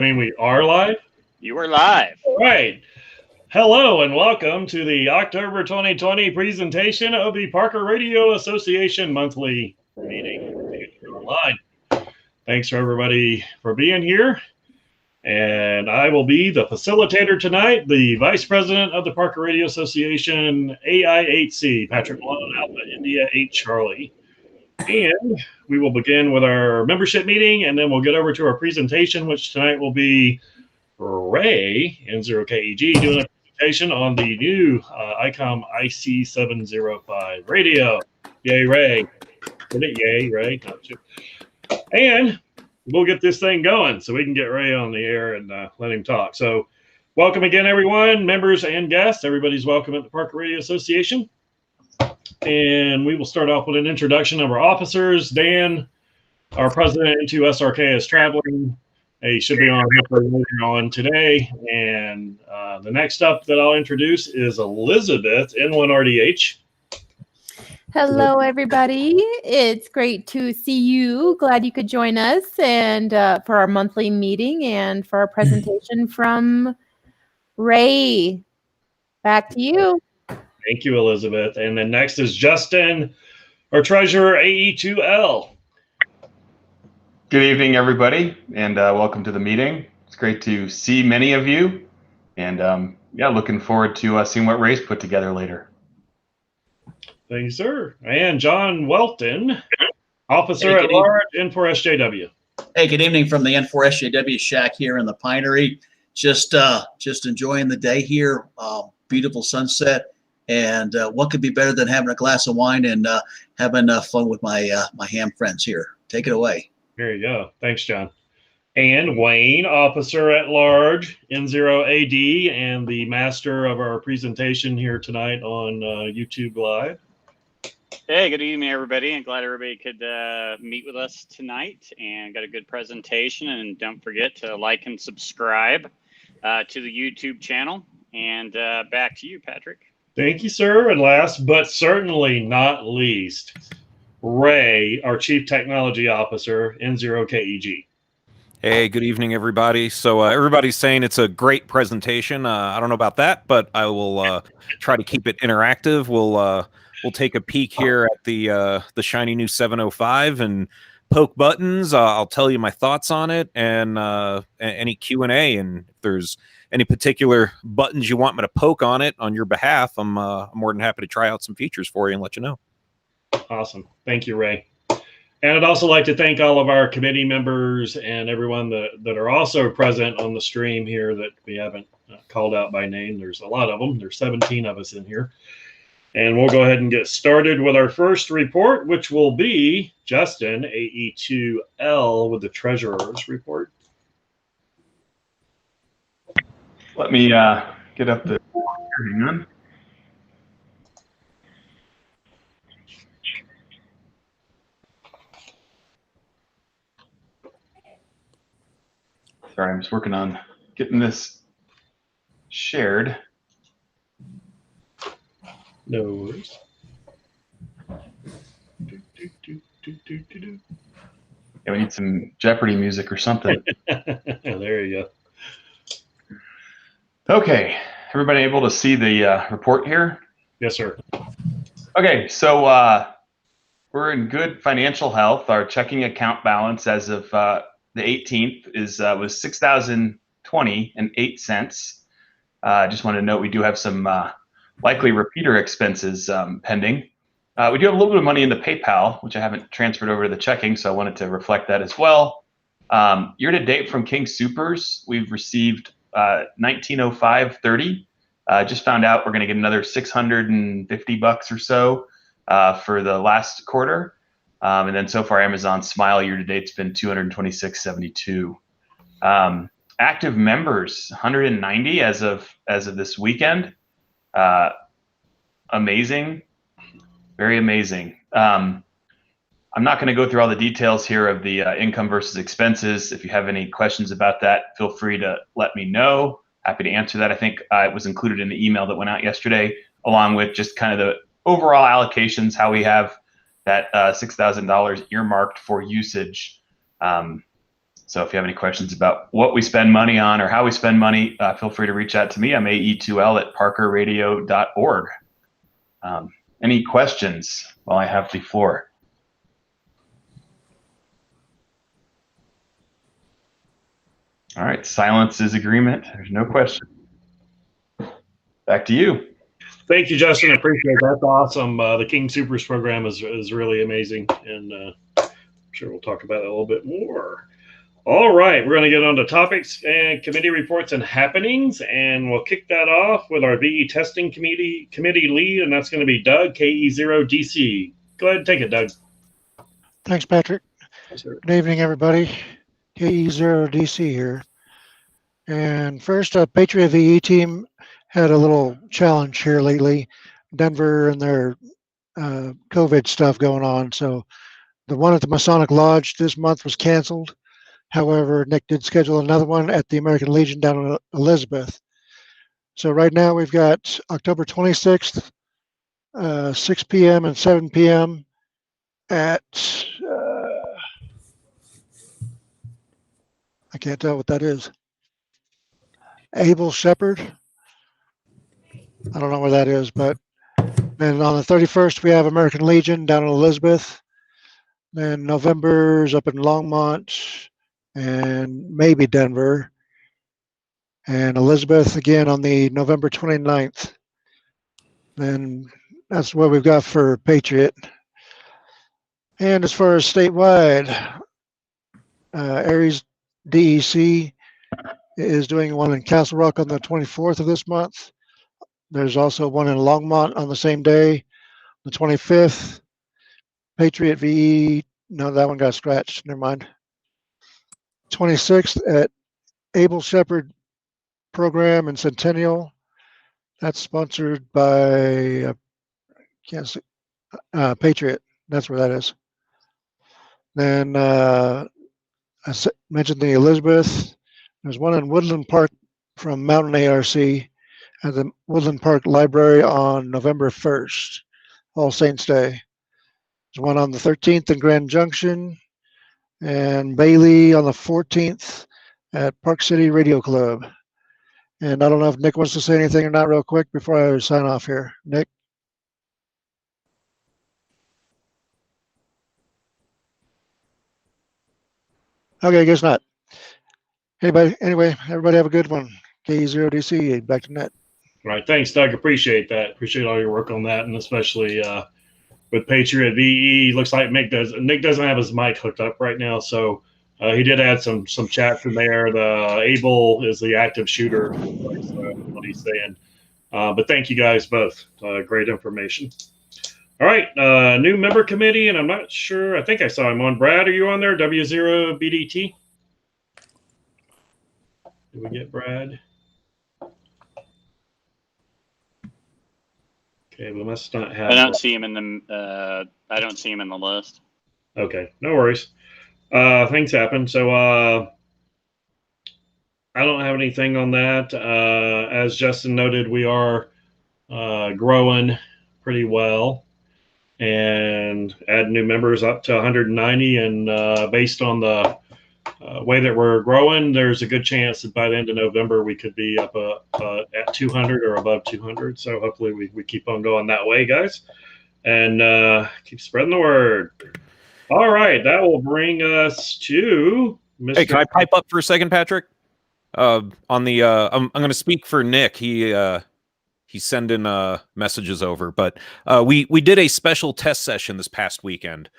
I mean, we are live? You are live. All right. Hello and welcome to the October 2020 presentation of the Parker Radio Association monthly meeting online. Thanks for everybody for being here. And I will be the facilitator tonight, the Vice President of the Parker Radio Association, AI8C, Patrick Malone, Alpha India 8 Charlie. And we will begin with our membership meeting, and then we'll get over to our presentation, which tonight will be Ray, N0KEG, doing a presentation on the new Icom IC-705 radio. Yay, Ray. Did it? Yay, Ray. And we'll get this thing going so we can get Ray on the air and let him talk. So welcome again, everyone, members and guests. Everybody's welcome at the Parker Radio Association. And we will start off with an introduction of our officers. Dan, our president into SRK, is traveling. He should be on later on today. And the next up that I'll introduce is Elizabeth, N1RDH. Hello, everybody. It's great to see you. Glad you could join us and for our monthly meeting and for our presentation from Ray. Back to you. Thank you, Elizabeth. And then next is Justin, our treasurer, AE2L. Good evening, everybody, and welcome to the meeting. It's great to see many of you, and yeah, looking forward to seeing what Ray's put together later. Thank you, sir. And John Welton, officer at large, N4SJW. Hey, good evening from the N4SJW shack here in the Pinery. Just enjoying the day here. Beautiful sunset. And what could be better than having a glass of wine and having fun with my my ham friends here? Take it away. There you go. Thanks, John. And Wayne, officer at large, N0AD, and the master of our presentation here tonight on YouTube Live. Hey, good evening, everybody. I'm glad everybody could meet with us tonight and got a good presentation. And don't forget to like and subscribe to the YouTube channel. And back to you, Patrick. Thank you, sir. And last but certainly not least, Ray, our Chief Technology Officer, N0KEG. Hey, good evening, everybody. So everybody's saying it's a great presentation. I don't know about that, but I will try to keep it interactive. We'll take a peek here at the shiny new 705 and poke buttons. I'll tell you my thoughts on it and any Q&A. And if there's any particular buttons you want me to poke on it on your behalf, I'm more than happy to try out some features for you and let you know. Awesome. Thank you, Ray. And I'd also like to thank all of our committee members and everyone that are also present on the stream here that we haven't called out by name. There's a lot of them. There's 17 of us in here. And we'll go ahead and get started with our first report, which will be Justin, AE2L, with the treasurer's report. Let me get up the. Hang on. Sorry, I'm just working on getting this shared. No worries. Yeah, we need some Jeopardy music or something. There you go. Okay, everybody able to see the report here? Yes, sir. Okay, so we're in good financial health. Our checking account balance as of the 18th was $6,020.08. I just want to note we do have some likely repeater expenses pending. We do have a little bit of money in the PayPal, which I haven't transferred over to the checking, so I wanted to reflect that as well. Year to date from King Supers, we've received $1905.30. Just found out we're going to get another $650 or so for the last quarter. And then so far, Amazon Smile year to date's been $226.72. Active members, 190 as of this weekend. Amazing, very amazing. I'm not going to go through all the details here of the income versus expenses. If you have any questions about that, feel free to let me know. Happy to answer that. I think it was included in the email that went out yesterday, along with just kind of the overall allocations, how we have that $6,000 earmarked for usage. So if you have any questions about what we spend money on or how we spend money, feel free to reach out to me. I'm ae2l@parkerradio.org. Any questions while I have the floor? All right, silence is agreement. There's no question. Back to you. Thank you, Justin. I appreciate it. That's awesome. The King Supers program is really amazing, and I'm sure we'll talk about it a little bit more. All right, we're going to get on to topics and committee reports and happenings, and we'll kick that off with our VE testing committee lead, and that's going to be Doug, KE0DC. Go ahead and take it, Doug. Thanks, Patrick. Yes, sir. Good evening, everybody. KE0DC here. And first, Patriot VE team had a little challenge here lately. Denver and their COVID stuff going on. So the one at the Masonic Lodge this month was canceled. However, Nick did schedule another one at the American Legion down in Elizabeth. So right now we've got October 26th, 6 p.m. and 7 p.m. at, I can't tell what that is. Abel Shepherd. I don't know where that is, but then on the 31st, we have American Legion down in Elizabeth. Then November's up in Longmont and maybe Denver. And Elizabeth again on the November 29th. Then that's what we've got for Patriot. And as far as statewide, Aries DEC is doing one in Castle Rock on the 24th of this month. There's also one in Longmont on the same day, the 25th. Patriot VE, no, that one got scratched. Never mind. 26th at Abel Shepherd program in Centennial. That's sponsored by Patriot. That's where that is. Then I mentioned the Elizabeth. There's one in Woodland Park from Mountain ARC at the Woodland Park Library on November 1st, All Saints Day. There's one on the 13th in Grand Junction, and Bailey on the 14th at Park City Radio Club. And I don't know if Nick wants to say anything or not real quick before I sign off here. Nick? Okay, I guess not. Anyway, everybody have a good one. KE0DC, back to net. All right, thanks, Doug. Appreciate that. Appreciate all your work on that, and especially with Patriot VE. Looks like Nick doesn't have his mic hooked up right now, so he did add some chats in there. The Able is the active shooter, what he's saying. But thank you guys both. Great information. All right, new member committee, and I'm not sure. I think I saw him on. Brad, are you on there? W0BDT. Did we get Brad? Okay, we must not have. I don't see him in the. I don't see him in the list. Okay, no worries. Things happen. So I don't have anything on that. As Justin noted, we are growing pretty well and add new members up to 190. And based on the way that we're growing, there's a good chance that by the end of November we could be up at 200 or above 200. So hopefully we keep on going that way, guys, and keep spreading the word. All right, that will bring us to Mr. Hey, can I pipe up for a second, Patrick? On the I'm going to speak for Nick. He's sending messages over, but we did a special test session this past weekend.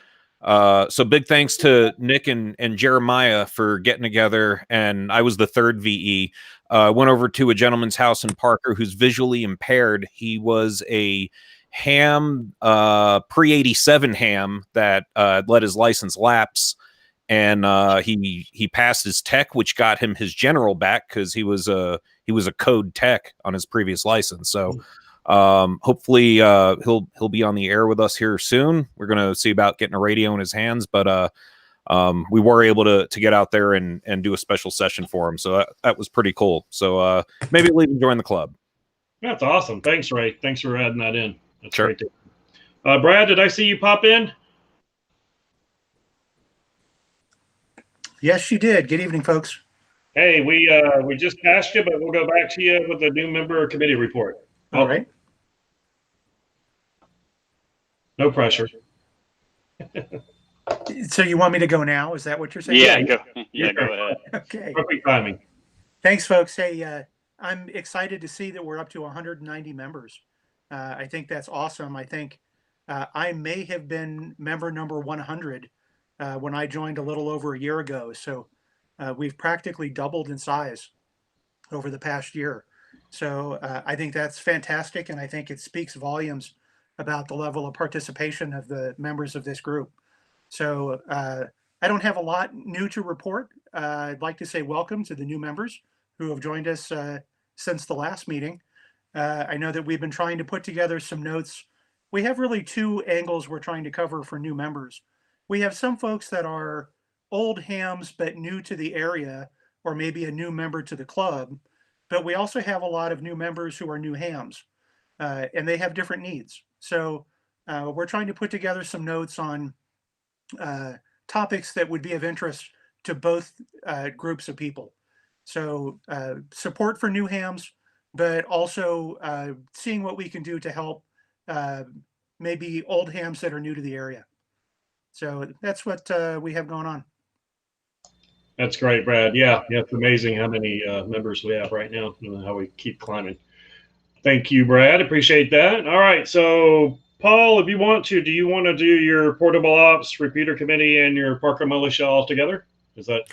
So big thanks to Nick and Jeremiah for getting together, and I was the third VE. Went over to a gentleman's house in Parker who's visually impaired. He was a ham, pre-87 ham that let his license lapse, and he passed his tech, which got him his general back because he was a code tech on his previous license. So hopefully he'll be on the air with us here soon. We're gonna see about getting a radio in his hands, but we were able to get out there and do a special session for him. So that was pretty cool. So maybe leave him join the club. That's awesome. Thanks, Ray. Thanks for adding that in. That's Sure. great. Brad, did I see you pop in? Yes, you did. Good evening, folks. Hey, we just passed you, but we'll go back to you with the new member committee report. All right. No pressure. So you want me to go now? Is that what you're saying? Yeah, go ahead. Okay. Perfect timing. Thanks, folks. Hey, I'm excited to see that we're up to 190 members. I think that's awesome. I think I may have been member number 100 when I joined a little over a year ago. So we've practically doubled in size over the past year. So I think that's fantastic. And I think it speaks volumes about the level of participation of the members of this group. So I don't have a lot new to report. I'd like to say welcome to the new members who have joined us since the last meeting. I know that we've been trying to put together some notes. We have really two angles we're trying to cover for new members. We have some folks that are old hams but new to the area, or maybe a new member to the club. But we also have a lot of new members who are new hams, and they have different needs. So we're trying to put together some notes on topics that would be of interest to both groups of people. So support for new hams, but also seeing what we can do to help maybe old hams that are new to the area. So that's what we have going on. That's great, Brad. Yeah, it's amazing how many members we have right now and how we keep climbing. Thank you, Brad. Appreciate that. All right, so Paul, if you want to, do you want to do your portable ops repeater committee and your Parker militia all together? Is that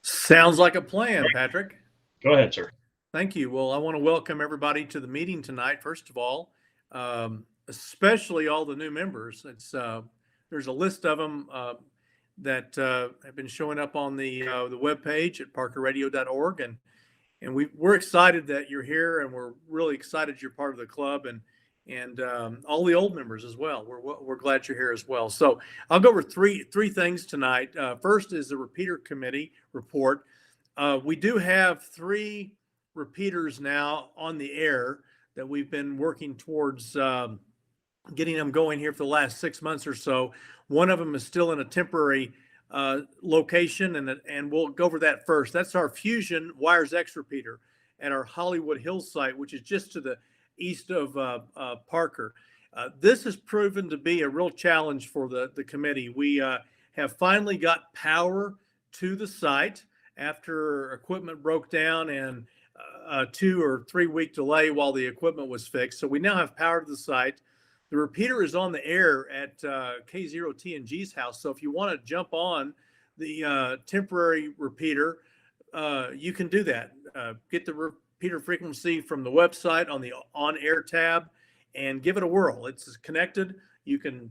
sounds like a plan, Patrick? Go ahead, sir. Thank you. Well, I want to welcome everybody to the meeting tonight. First of all, especially all the new members. It's there's a list of them that have been showing up on the webpage at parkerradio.org, and we're excited that you're here, and we're really excited you're part of the club, and all the old members as well. We're glad you're here as well. So I'll go over three things tonight. First is the repeater committee report. We do have 3 repeaters now on the air that we've been working towards getting them going here for the last 6 months or so. One of them is still in a temporary location, and we'll go over that first. That's our Fusion Wires X repeater at our Hollywood Hills site, which is just to the east of Parker. This has proven to be a real challenge for the committee. We have finally got power to the site after equipment broke down and a 2 or 3 week delay while the equipment was fixed. So we now have power to the site. The repeater is on the air at K0TNG's house. So if you want to jump on the temporary repeater, you can do that. Get the repeater frequency from the website on the on-air tab and give it a whirl. It's connected. You can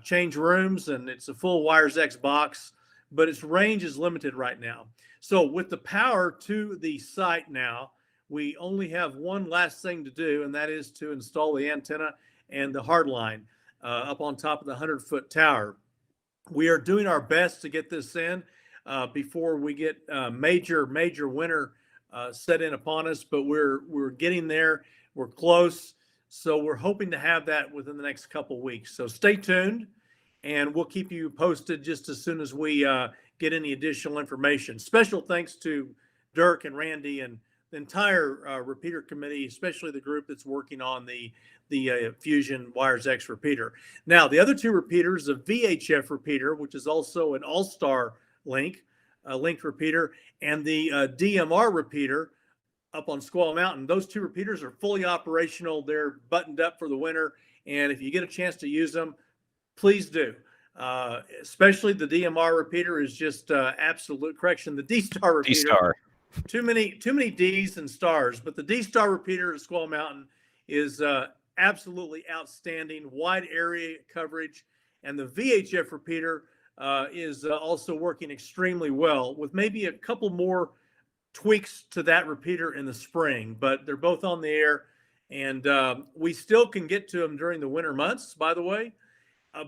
change rooms, and it's a full Wires X box, but its range is limited right now. So with the power to the site now, we only have one last thing to do, and that is to install the antenna and the hard line up on top of the 100-foot tower. We are doing our best to get this in before we get major winter set in upon us, but we're getting there. We're close. So we're hoping to have that within the next couple weeks. So stay tuned, and we'll keep you posted just as soon as we get any additional information. Special thanks to Dirk and Randy and the entire repeater committee, especially the group that's working on the Fusion Wires X repeater. Now, the other 2 repeaters, the VHF repeater, which is also an all-star linked repeater, and the DMR repeater up on Squaw Mountain. Those 2 repeaters are fully operational. They're buttoned up for the winter, and if you get a chance to use them, please do. Especially the DMR repeater is just absolute correction. The D-Star repeater. D-Star. Too many D's and stars, but the D-Star repeater at Squaw Mountain is absolutely outstanding, wide area coverage, and the VHF repeater is also working extremely well, with maybe a couple more tweaks to that repeater in the spring, but they're both on the air, and we still can get to them during the winter months, by the way,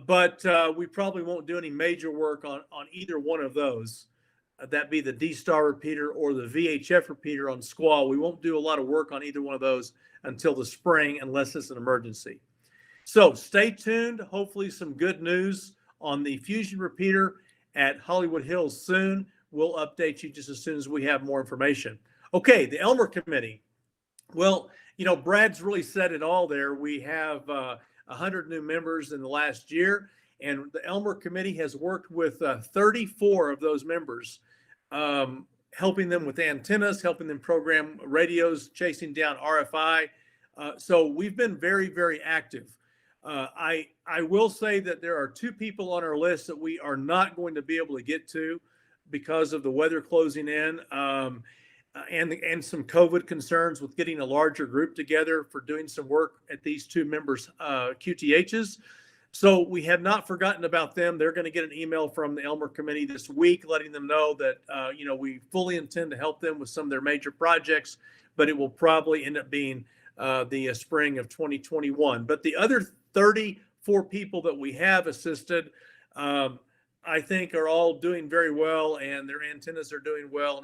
but we probably won't do any major work on either one of those. That be the D-Star repeater or the VHF repeater on Squaw. We won't do a lot of work on either one of those until the spring, unless it's an emergency. So stay tuned. Hopefully some good news on the Fusion repeater at Hollywood Hills soon. we'll update you just as soon as we have more information. Okay, the Elmer Committee. Well, Brad's really said it all there. We have 100 new members in the last year, and the Elmer Committee has worked with 34 of those members, helping them with antennas, helping them program radios, chasing down RFI. So we've been very, very active. I will say that there are 2 people on our list that we are not going to be able to get to because of the weather closing in, and some COVID concerns with getting a larger group together for doing some work at these 2 members' QTHs. So we have not forgotten about them. They're going to get an email from the Elmer Committee this week letting them know that we fully intend to help them with some of their major projects, but it will probably end up being the spring of 2021. But the other 34 people that we have assisted, I think, are all doing very well, and their antennas are doing well,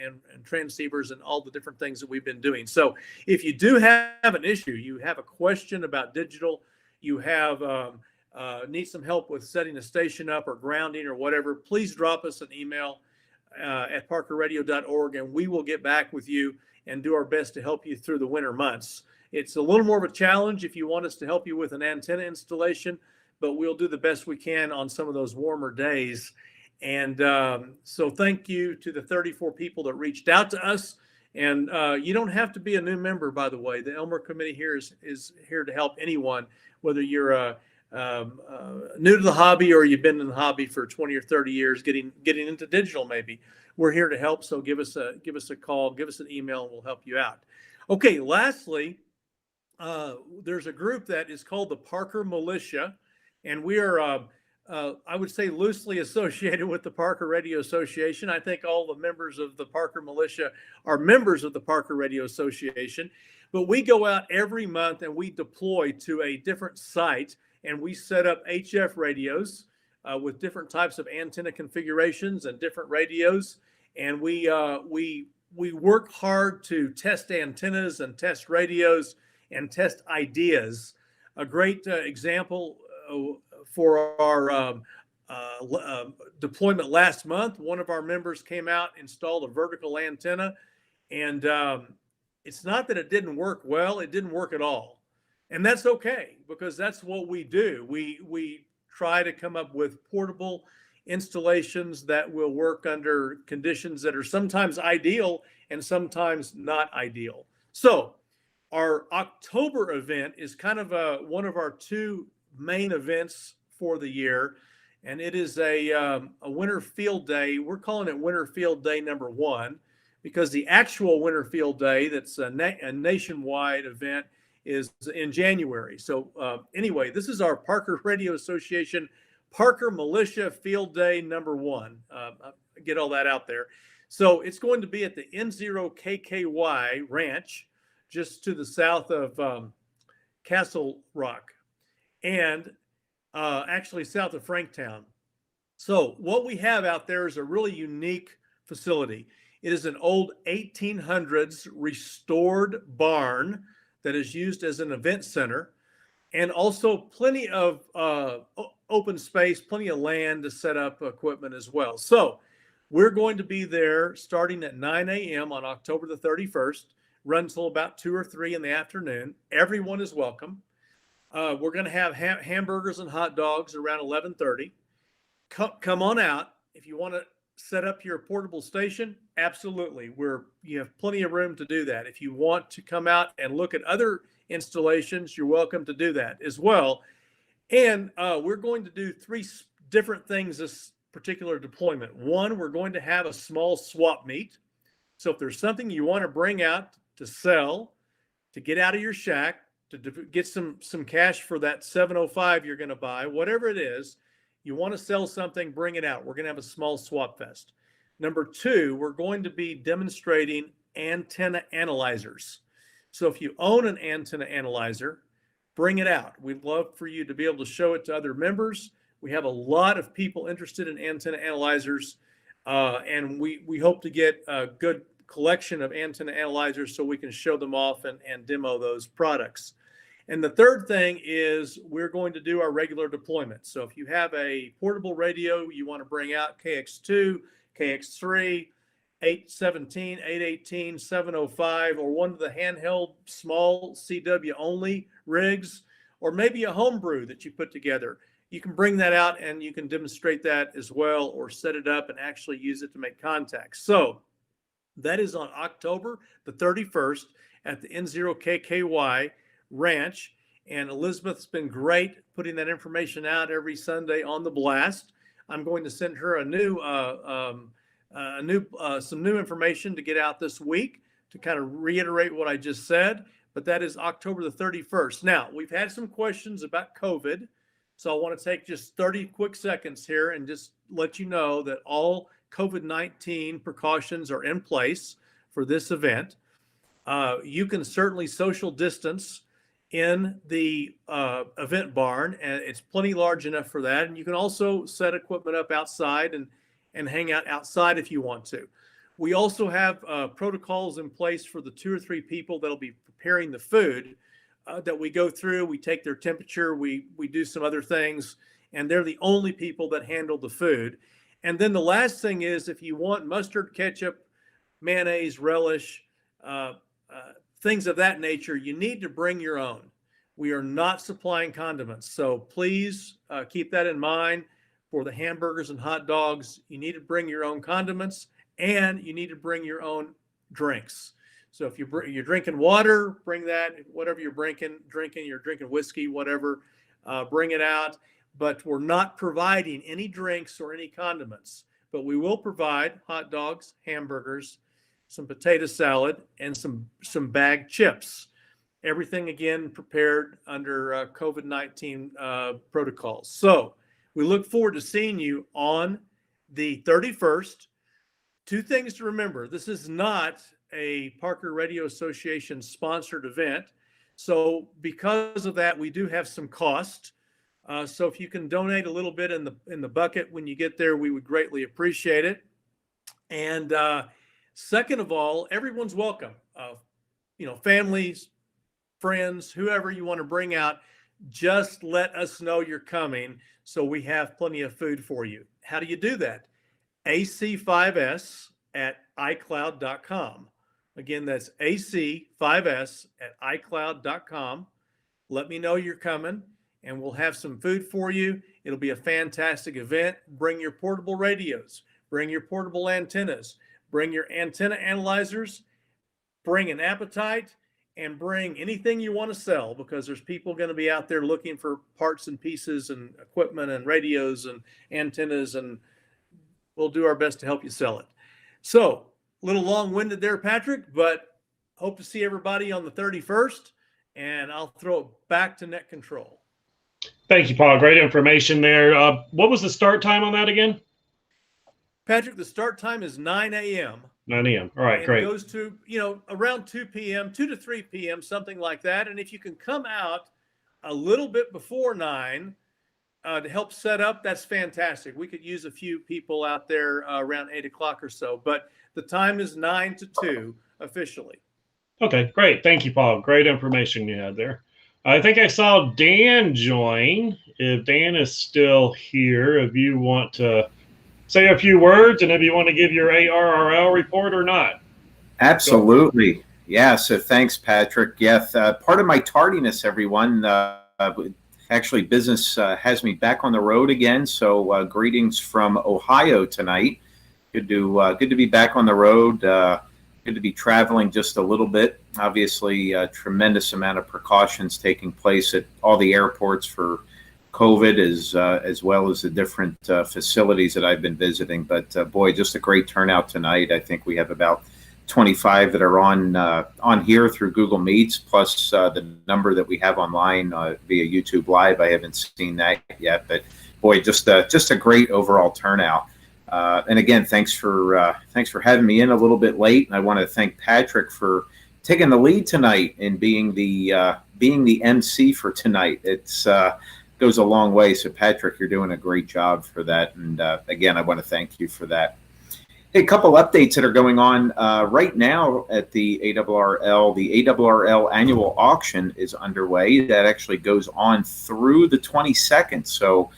and transceivers and all the different things that we've been doing. So if you do have an issue, you have a question about digital, you have need some help with setting a station up or grounding or whatever, please drop us an email at parkerradio.org, and we will get back with you and do our best to help you through the winter months. It's a little more of a challenge if you want us to help you with an antenna installation, but we'll do the best we can on some of those warmer days. And so thank you to the 34 people that reached out to us. And you don't have to be a new member, by the way. The Elmer Committee here is here to help anyone, whether you're new to the hobby or you've been in the hobby for 20 or 30 years, getting into digital maybe. We're here to help, so give us a call, give us an email, and we'll help you out. Okay, lastly, there's a group that is called the Parker Militia, and we are I would say loosely associated with the Parker Radio Association. I think all the members of the Parker Militia are members of the Parker Radio Association, but we go out every month and we deploy to a different site, and we set up HF radios with different types of antenna configurations and different radios, and we work hard to test antennas and test radios and test ideas. A great example for our deployment last month, one of our members came out, installed a vertical antenna, and it's not that it didn't work well, it didn't work at all. And that's okay, because that's what we do. We try to come up with portable installations that will work under conditions that are sometimes ideal and sometimes not ideal. So our October event is kind of one of our 2 main events for the year, and it is a winter field day. We're calling it Winter Field Day number 1 because the actual Winter Field Day, that's a nationwide event, is in January. So anyway, this is our Parker Radio Association Parker Militia Field Day number 1. Get all that out there. So it's going to be at the N0KKY Ranch, just to the south of Castle Rock, and actually south of Franktown. So what we have out there is a really unique facility. It is an old 1800s restored barn that is used as an event center, and also plenty of open space, plenty of land to set up equipment as well. So we're going to be there starting at 9 a.m. on October the 31st, run until about 2 or 3 in the afternoon. Everyone is welcome. We're going to have hamburgers and hot dogs around 11:30. Come on out. If you want to set up your portable station, absolutely. You have plenty of room to do that. If you want to come out and look at other installations, you're welcome to do that as well. And we're going to do 3 different things this particular deployment. 1, we're going to have a small swap meet. So if there's something you want to bring out to sell, to get out of your shack, to get some cash for that 705 you're going to buy, whatever it is, you want to sell something, bring it out. We're going to have a small swap fest. Number 2, we're going to be demonstrating antenna analyzers. So if you own an antenna analyzer, bring it out. We'd love for you to be able to show it to other members. We have a lot of people interested in antenna analyzers, and we hope to get a good collection of antenna analyzers so we can show them off and demo those products. And the third thing is we're going to do our regular deployment. So if you have a portable radio you want to bring out, KX2, KX3, 817, 818, 705, or one of the handheld small CW only rigs, or maybe a homebrew that you put together. You can bring that out and you can demonstrate that as well, or set it up and actually use it to make contacts. So that is on October the 31st at the N0KKY Ranch. And Elizabeth's been great putting that information out every Sunday on the blast. I'm going to send her some new information to get out this week to kind of reiterate what I just said. But that is October the 31st. Now, we've had some questions about COVID. So I want to take just 30 quick seconds here and just let you know that all COVID-19 precautions are in place for this event. You can certainly social distance in the event barn, and it's plenty large enough for that. And you can also set equipment up outside and hang out outside if you want to. We also have protocols in place for the 2 or 3 people that'll be preparing the food that we go through. We take their temperature, we do some other things, and they're the only people that handle the food. And then the last thing is, if you want mustard, ketchup, mayonnaise, relish, things of that nature, you need to bring your own. We are not supplying condiments. So please keep that in mind. For the hamburgers and hot dogs, you need to bring your own condiments, and you need to bring your own drinks. So if you're drinking water, bring that. Whatever you're drinking, you're drinking whiskey, whatever, bring it out. But we're not providing any drinks or any condiments. But we will provide hot dogs, hamburgers, some potato salad, and some bagged chips. Everything, again, prepared under COVID-19 protocols. So we look forward to seeing you on the 31st. 2 things to remember. This is not a Parker Radio Association sponsored event. So because of that, we do have some cost. So if you can donate a little bit in the bucket when you get there, we would greatly appreciate it. And second of all, everyone's welcome. Families, friends, whoever you want to bring out, just let us know you're coming so we have plenty of food for you. How do you do that? AC5s@icloud.com. Again, that's AC5s@icloud.com. Let me know you're coming, and we'll have some food for you. It'll be a fantastic event. Bring your portable radios. Bring your portable antennas. Bring your antenna analyzers. Bring an appetite, and bring anything you want to sell, because there's people going to be out there looking for parts and pieces and equipment and radios and antennas, and we'll do our best to help you sell it. So, a little long-winded there, Patrick, but hope to see everybody on the 31st, and I'll throw it back to Net Control. Thank you, Paul. Great information there. What was the start time on that again? Patrick, the start time is 9 a.m. 9 a.m. All right, and great. It goes to, around 2 p.m., 2 to 3 p.m., something like that. And if you can come out a little bit before 9 to help set up, that's fantastic. We could use a few people out there around 8 o'clock or so. But the time is 9 to 2 officially. Okay, great. Thank you, Paul. Great information you had there. I think I saw Dan join. If Dan is still here, if you want to say a few words, and if you want to give your ARRL report or not. Absolutely. Yeah, so thanks, Patrick. Yes, part of my tardiness, everyone. Actually, business has me back on the road again, so greetings from Ohio tonight. Good to be back on the road. Good to be traveling just a little bit. Obviously, a tremendous amount of precautions taking place at all the airports for COVID, as well as the different facilities that I've been visiting. But boy, just a great turnout tonight. I think we have about 25 that are on here through Google Meets, plus the number that we have online via YouTube Live. I haven't seen that yet, but boy, just a great overall turnout. And again, thanks for having me in a little bit late. And I want to thank Patrick for taking the lead tonight and being the MC for tonight. It's goes a long way. So Patrick, you're doing a great job for that. And again, I want to thank you for that. Hey, a couple updates that are going on right now at the ARRL. The ARRL annual auction is underway. That actually goes on through the 22nd. So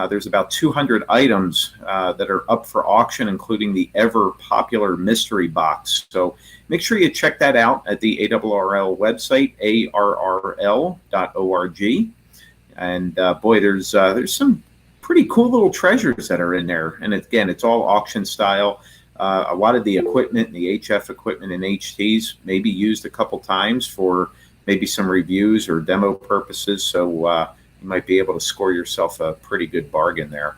There's about 200 items that are up for auction, including the ever popular mystery box. So make sure you check that out at the ARRL website, arrl.org. And boy, there's some pretty cool little treasures that are in there. And again, it's all auction style. A lot of the equipment, the HF equipment and HTs, may be used a couple times for maybe some reviews or demo purposes. So you might be able to score yourself a pretty good bargain there.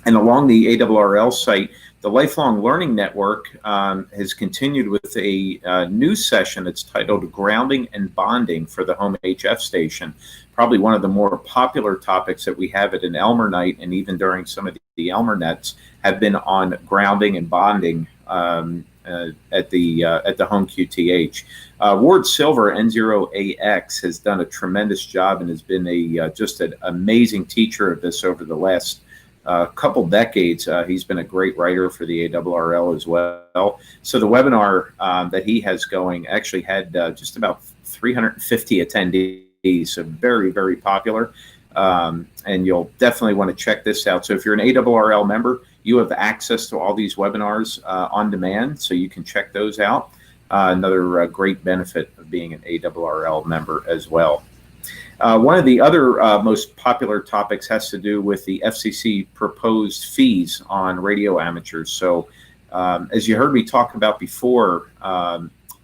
And along the ARRL site, the Lifelong Learning Network has continued with a new session that's titled Grounding and Bonding for the Home HF Station. Probably one of the more popular topics that we have at an Elmer night, and even during some of the Elmer nets, have been on grounding and bonding at the home QTH. Ward Silver, N0AX, has done a tremendous job and has been just an amazing teacher of this over the last couple decades. He's been a great writer for the ARRL as well. So the webinar that he has going actually had just about 350 attendees, so very, very popular. And you'll definitely want to check this out. So if you're an ARRL member, you have access to all these webinars on demand, so you can check those out. Another great benefit of being an ARRL member as well. One of the other most popular topics has to do with the FCC proposed fees on radio amateurs. So as you heard me talk about before,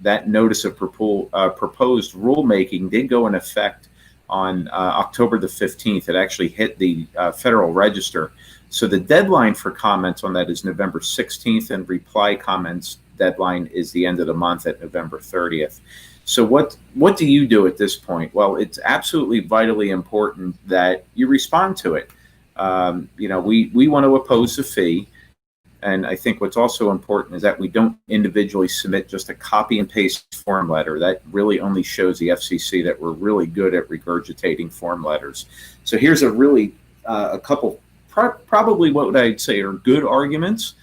that notice of proposed rulemaking did go in effect on October the 15th. It actually hit the Federal Register. So the deadline for comments on that is November 16th, and reply comments deadline is the end of the month at November 30th. So what do you do at this point? Well, it's absolutely vitally important that you respond to it. We want to oppose the fee. And I think what's also important is that we don't individually submit just a copy and paste form letter. That really only shows the FCC that we're really good at regurgitating form letters. So here's a couple, probably what I'd say are good arguments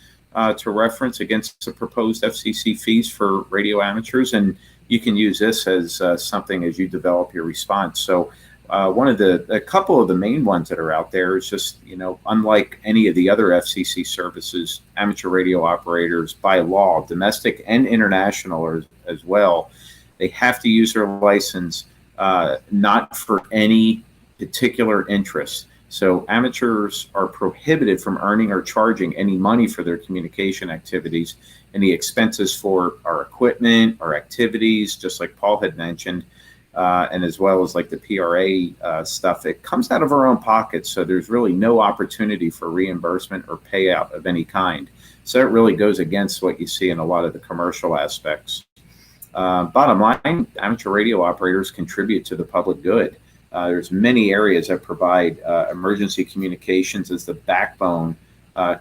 to reference against the proposed FCC fees for radio amateurs. And you can use this as something as you develop your response. So a couple of the main ones that are out there is just, unlike any of the other FCC services, amateur radio operators by law, domestic and international as well, they have to use their license not for any particular interest. So amateurs are prohibited from earning or charging any money for their communication activities, and the expenses for our equipment, our activities, just like Paul had mentioned, and as well as like the PRA stuff, it comes out of our own pockets. So there's really no opportunity for reimbursement or payout of any kind. So it really goes against what you see in a lot of the commercial aspects. Bottom line, amateur radio operators contribute to the public good. There's many areas that provide emergency communications as the backbone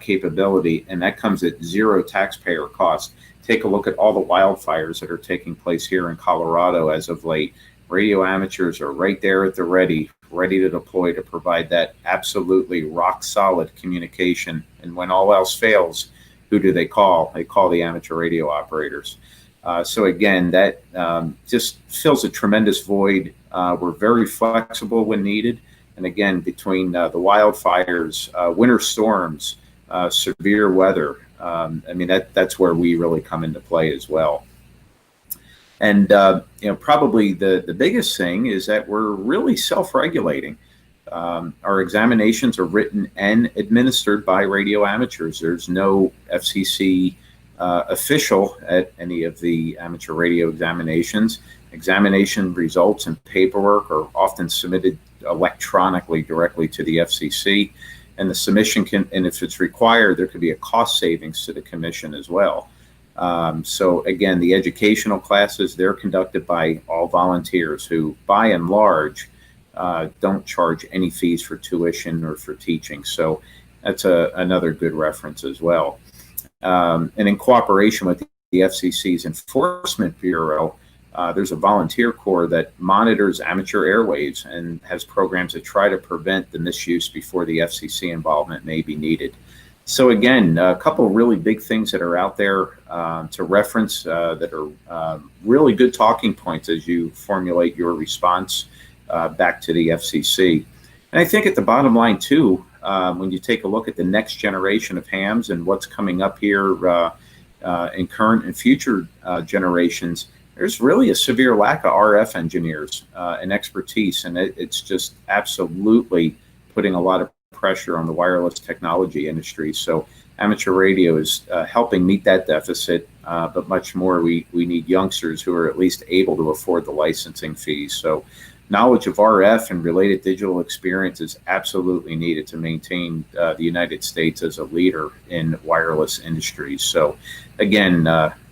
capability, and that comes at zero taxpayer cost. Take a look at all the wildfires that are taking place here in Colorado as of late. Radio amateurs are right there at the ready to deploy to provide that absolutely rock solid communication. And when all else fails, who do they call? They call the amateur radio operators. So again, that just fills a tremendous void. We're very flexible when needed. And again, between the wildfires, winter storms, severe weather, that's where we really come into play as well. And probably the biggest thing is that we're really self-regulating. Our examinations are written and administered by radio amateurs. There's no FCC official at any of the amateur radio examinations. Examination results and paperwork are often submitted electronically directly to the FCC, and the submission can, and if it's required, there could be a cost savings to the commission as well. So again, the educational classes, they're conducted by all volunteers who, by and large, don't charge any fees for tuition or for teaching. So that's another good reference as well. And in cooperation with the FCC's Enforcement Bureau, there's a volunteer corps that monitors amateur airwaves and has programs that try to prevent the misuse before the FCC involvement may be needed. So again, a couple of really big things that are out there to reference that are really good talking points as you formulate your response back to the FCC. And I think at the bottom line too, when you take a look at the next generation of hams and what's coming up here in current and future generations, there's really a severe lack of RF engineers and expertise, and it's just absolutely putting a lot of pressure on the wireless technology industry. So amateur radio is helping meet that deficit, but much more, we need youngsters who are at least able to afford the licensing fees. So knowledge of RF and related digital experience is absolutely needed to maintain the United States as a leader in wireless industries. So again,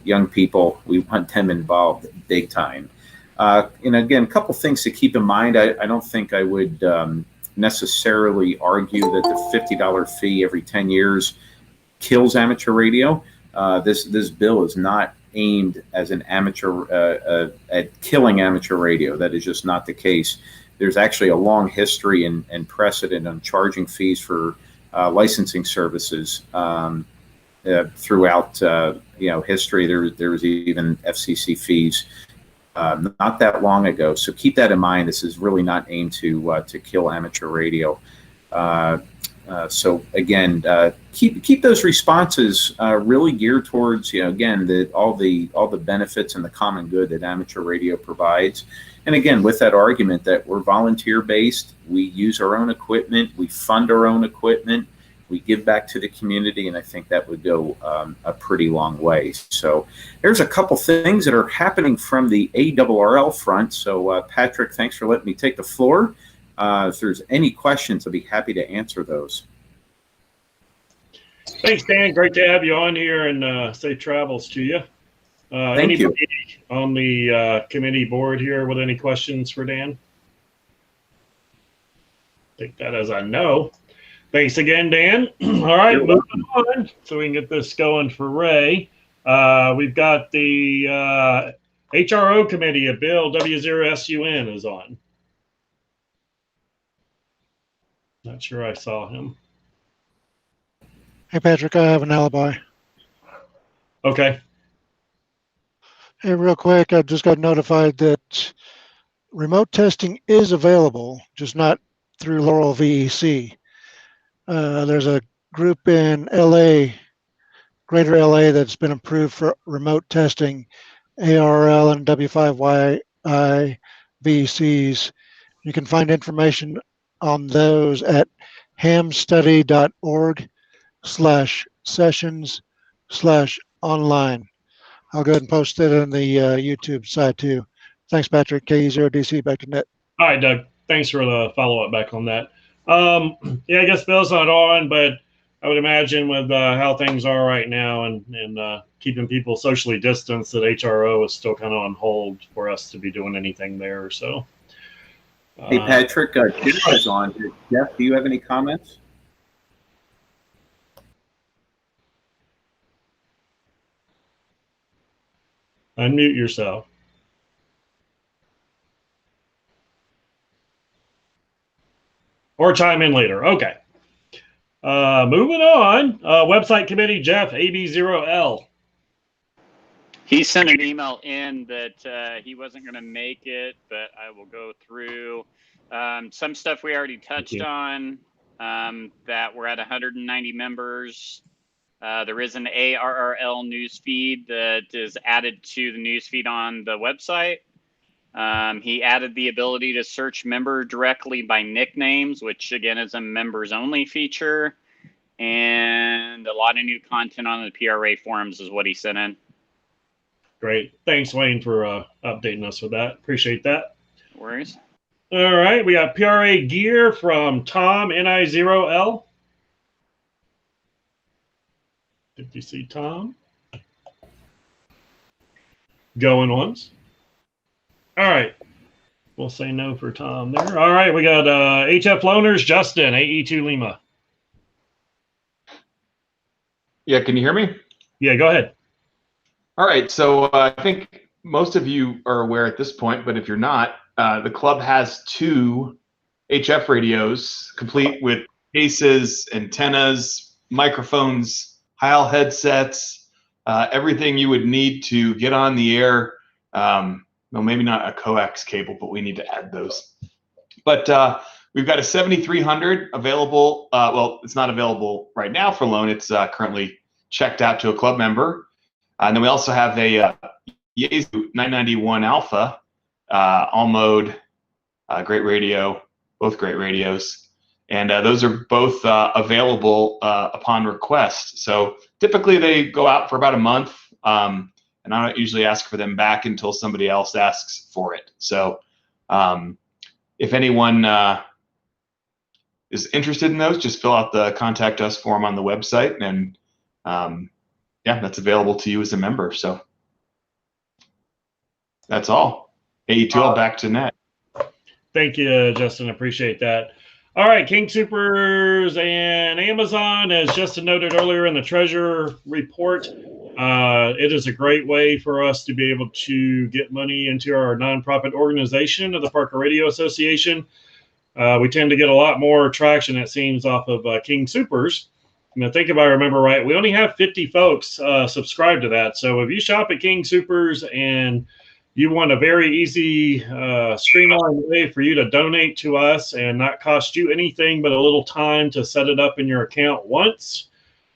young people, we want them involved big time. And again, a couple things to keep in mind. I don't think I would necessarily argue that the $50 fee every 10 years kills amateur radio. This bill is not aimed as an amateur at killing amateur radio. That is just not the case. There's actually a long history and precedent on charging fees for licensing services throughout history. There was even FCC fees not that long ago. So keep that in mind. This is really not aimed to kill amateur radio. So again, keep those responses really geared towards, again, all the benefits and the common good that amateur radio provides. And again, with that argument that we're volunteer based, we use our own equipment, we fund our own equipment, we give back to the community, and I think that would go a pretty long way. So there's a couple things that are happening from the ARRL front. So Patrick, thanks for letting me take the floor. If there's any questions, I'll be happy to answer those. Thanks, Dan. Great to have you on here, and safe travels to you. Thank you. On the committee board here with any questions for Dan? Take that as a no. Thanks again, Dan. All right, moving on so we can get this going for Ray. We've got the HRO committee of Bill W0SUN is on. Not sure I saw him. Hey, Patrick, I have an alibi. Okay. Hey, real quick, I just got notified that remote testing is available, just not through Laurel VEC. There's a group in LA, Greater LA, that's been approved for remote testing, ARRL and W5YI VECs. You can find information on those at hamstudy.org/sessions/online. I'll go ahead and post it on the YouTube side too. Thanks, Patrick. KE0DC, back to net. All right, Doug. Thanks for the follow-up back on that. Yeah, I guess Bill's not on, but I would imagine with how things are right now and keeping people socially distanced, that HRO is still kind of on hold for us to be doing anything there. So. Hey, Patrick, Jeff is on. Jeff, do you have any comments? Unmute yourself. Or chime in later. Okay. Moving on. Website committee, Jeff, AB0L. He sent an email in that he wasn't going to make it, but I will go through some stuff we already touched on, that we're at 190 members. There is an ARRL news feed that is added to the news feed on the website. He added the ability to search member directly by nicknames, which again is a members only feature, and a lot of new content on the PRA forums is what he sent in. Great. Thanks, Wayne, for updating us with that. Appreciate that. No worries. All right. We got PRA gear from Tom, NI0L. Did you see Tom? Going once. All right. We'll say no for Tom there. All right. We got HF Loaners, Justin, AE2 Lima. Yeah, can you hear me? Yeah, go ahead. All right, so I think most of you are aware at this point, but if you're not, the club has 2 HF radios complete with cases, antennas, microphones, HAL headsets, everything you would need to get on the air. Well, maybe not a coax cable, but we need to add those. But We've got a 7300 available. Well, it's not available right now for loan. It's currently checked out to a club member. And then we also have a Yaesu 991 Alpha, all mode, great radio, both great radios. And those are both available upon request. So typically they go out for about a month. And I don't usually ask for them back until somebody else asks for it. So if anyone is interested in those, just fill out the contact us form on the website, and yeah, that's available to you as a member. So that's all. AE2L, back to Ned. Thank you, Justin. Appreciate that. All right, King Supers and Amazon, as Justin noted earlier in the treasurer report, it is a great way for us to be able to get money into our nonprofit organization of the Parker Radio Association. We tend to get a lot more traction, it seems, off of King Supers. And I think if I remember right, we only have 50 folks subscribed to that. So if you shop at King Supers and you want a very easy, streamlined way for you to donate to us and not cost you anything but a little time to set it up in your account once,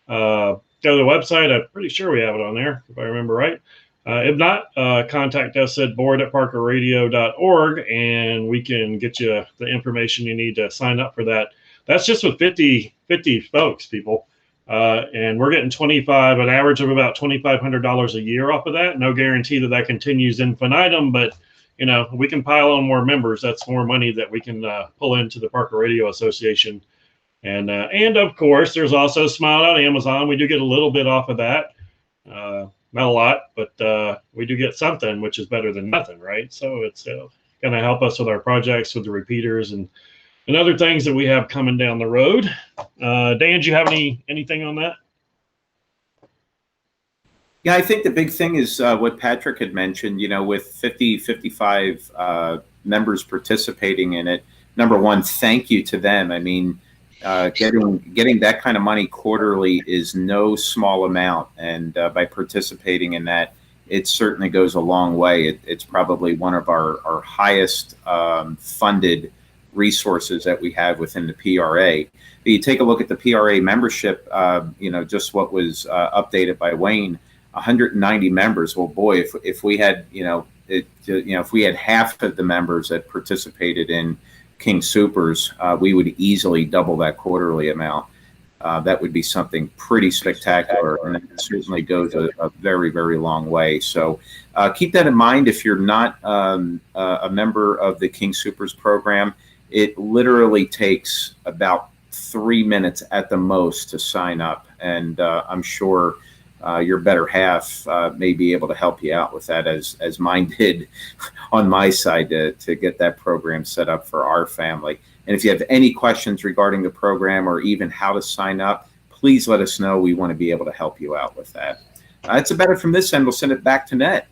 go to the website. I'm pretty sure we have it on there, if I remember right. If not, contact us at board@parkerradio.org, and we can get you the information you need to sign up for that. That's just with 50 folks, people. And we're getting an average of about $2,500 a year off of that. No guarantee that that continues infinitum, but we can pile on more members. That's more money that we can pull into the Parker Radio Association. And of course, there's also Smile on Amazon. We do get a little bit off of that. Not a lot, but we do get something, which is better than nothing, right? So it's going to help us with our projects, with the repeaters, and other things that we have coming down the road. Dan, do you have anything on that? Yeah, I think the big thing is what Patrick had mentioned, with 55 members participating in it. Number one, thank you to them. I mean, getting that kind of money quarterly is no small amount. And by participating in that, it certainly goes a long way. It's probably one of our highest funded resources that we have within the PRA. You take a look at the PRA membership, just what was updated by Wayne, 190 members. Well, boy, if we had, if we had half of the members that participated in King Supers, we would easily double that quarterly amount. That would be something pretty spectacular, and it certainly goes a very, very long way. So keep that in mind. If you're not a member of the King Supers program, it literally takes about 3 minutes at the most to sign up, and I'm sure your better half may be able to help you out with that, as mine did on my side to get that program set up for our family. And if you have any questions regarding the program or even how to sign up, please let us know. We want to be able to help you out with that. That's about it from this end. We'll send it back to Ned.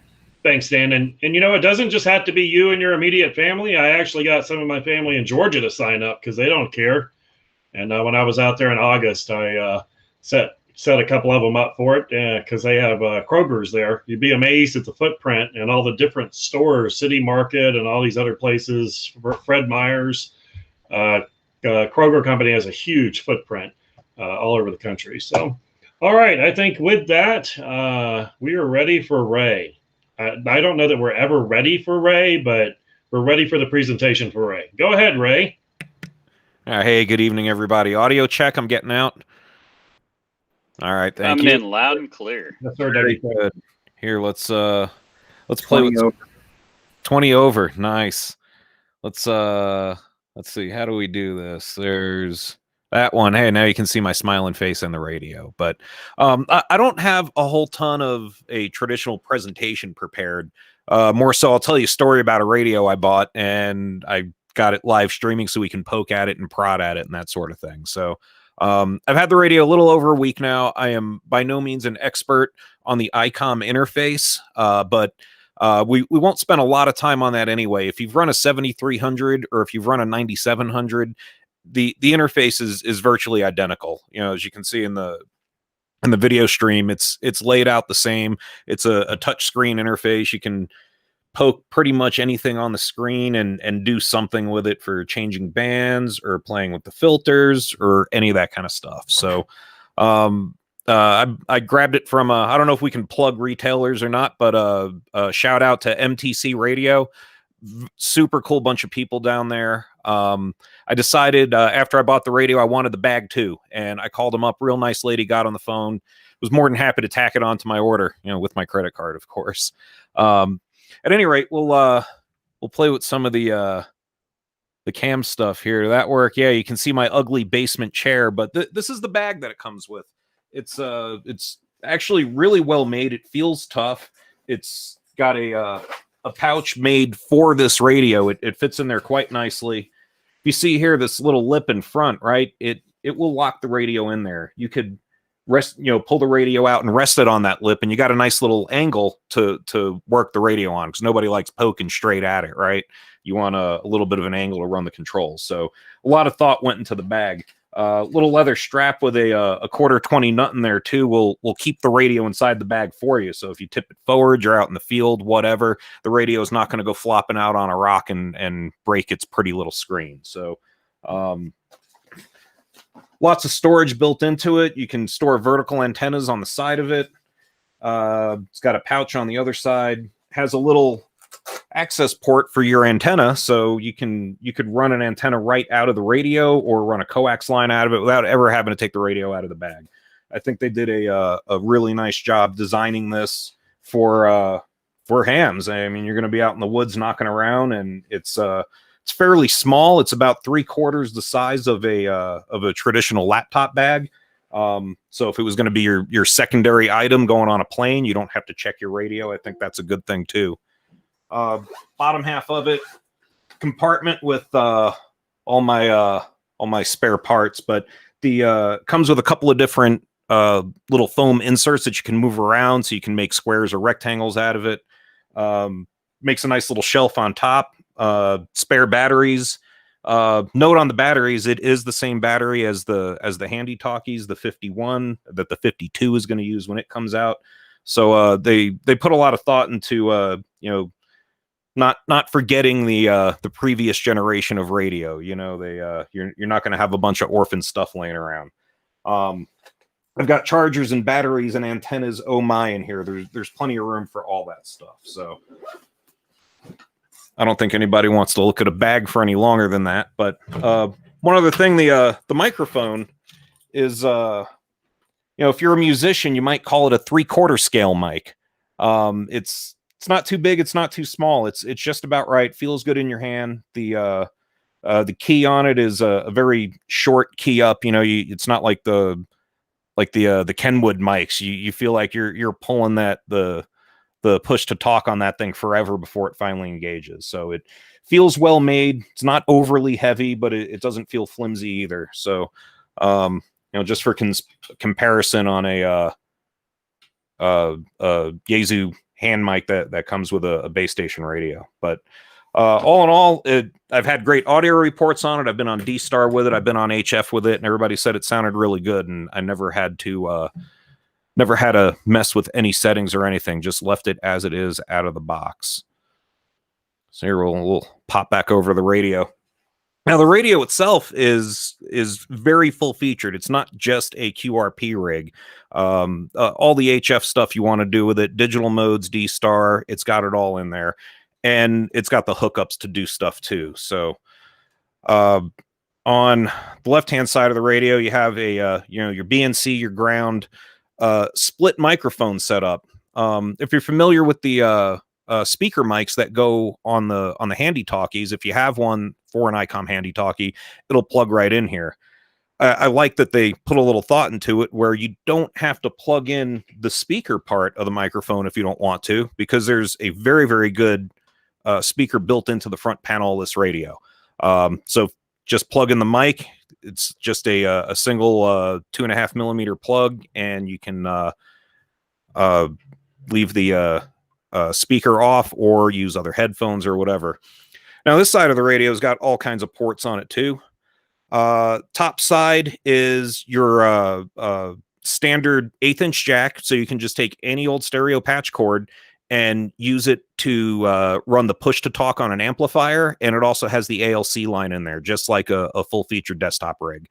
Thanks, Dan. And it doesn't just have to be you and your immediate family. I actually got some of my family in Georgia to sign up because they don't care. And when I was out there in August, I set a couple of them up for it because they have Kroger's there. You'd be amazed at the footprint and all the different stores, City Market and all these other places, Fred Meyer's. Kroger company has a huge footprint all over the country. So, all right, I think with that, we are ready for Ray. I don't know that we're ever ready for Ray, but we're ready for the presentation for Ray. Go ahead, Ray. Hey, good evening, everybody. Audio check, I'm getting out. All right, thank you. Coming in loud and clear. That's our Very good. Here, let's play with 20 over. Nice. Let's see. How do we do this? There's that one. Hey, now you can see my smiling face on the radio. But I don't have a whole ton of a traditional presentation prepared. More so, I'll tell you a story about a radio I bought, and I got it live streaming so we can poke at it and prod at it and that sort of thing. So I've had the radio a little over a week now. I am by no means an expert on the Icom interface, but we won't spend a lot of time on that anyway. If you've run a 7300 or if you've run a 9700, the interface is virtually identical. As you can see in the video stream, it's laid out the same. It's a touch screen interface. You can poke pretty much anything on the screen and do something with it for changing bands or playing with the filters or any of that kind of stuff. So I grabbed it from I don't know if we can plug retailers or not, but shout out to MTC Radio. Super cool bunch of people down there. I decided after I bought the radio, I wanted the bag too, and I called them up. Real nice lady, got on the phone, was more than happy to tack it onto my order, with my credit card, of course. At any rate, we'll play with some of the cam stuff here. That work? Yeah, you can see my ugly basement chair, but this is the bag that it comes with. It's actually really well made. It feels tough. It's got a pouch made for this radio. It fits in there quite nicely. You see here this little lip in front, right? It will lock the radio in there. You could pull the radio out and rest it on that lip, and you got a nice little angle to work the radio on, because nobody likes poking straight at it, right? You want a little bit of an angle to run the controls. So a lot of thought went into the bag. Little leather strap with a quarter 20 nut in there too will keep the radio inside the bag for you. So if you tip it forward, you're out in the field, whatever, the radio is not going to go flopping out on a rock and break its pretty little screen. So lots of storage built into it. You can store vertical antennas on the side of it. It's got a pouch on the other side. Has a little access port for your antenna, so you could run an antenna right out of the radio or run a coax line out of it without ever having to take the radio out of the bag. I think they did a really nice job designing this for hams. I mean, you're going to be out in the woods knocking around, and it's fairly small. It's about 3/4 the size of a traditional laptop bag. So if it was going to be your secondary item going on a plane, you don't have to check your radio. I think that's a good thing too. Bottom half of it, compartment with all my spare parts, but the comes with a couple of different little foam inserts that you can move around, so you can make squares or rectangles out of it. Makes a nice little shelf on top. Spare batteries. Note on the batteries, it is the same battery as the handy talkies, the 51 that the 52 is going to use when it comes out. So they put a lot of thought into not forgetting the previous generation of radio. You're not going to have a bunch of orphan stuff laying around. I've got chargers and batteries and antennas. Oh my, in here. There's plenty of room for all that stuff. So I don't think anybody wants to look at a bag for any longer than that. But one other thing, the microphone is, if you're a musician, you might call it a 3/4 scale mic. It's not too big, it's not too small. It's just about right. Feels good in your hand. The key on it is a very short key up. It's not like the Kenwood mics. You feel like you're pulling the push to talk on that thing forever before it finally engages. So it feels well made. It's not overly heavy, but it doesn't feel flimsy either. So just for comparison on a Yaesu hand mic that comes with a base station radio. But all in all, I've had great audio reports on it. I've been on D-Star with it. I've been on HF with it, and everybody said it sounded really good. And I never had to mess with any settings or anything. Just left it as it is out of the box. So here we'll pop back over to the radio. Now the radio itself is very full featured. It's not just a QRP rig. All the HF stuff you want to do with it, digital modes, D-Star, it's got it all in there, and it's got the hookups to do stuff too. So on the left-hand side of the radio, you have your BNC, your ground, split microphone setup. If you're familiar with the speaker mics that go on the handy talkies, if you have one for an Icom handy talkie, it'll plug right in here. I like that they put a little thought into it where you don't have to plug in the speaker part of the microphone if you don't want to, because there's a very, very good speaker built into the front panel of this radio. So just plug in the mic. It's just a single 2.5 millimeter plug, and you can leave the speaker off or use other headphones or whatever. Now this side of the radio's got all kinds of ports on it too. Top side is your standard 1/8 inch jack, so you can just take any old stereo patch cord and use it to run the push to talk on an amplifier. And it also has the ALC line in there, just like a full featured desktop rig.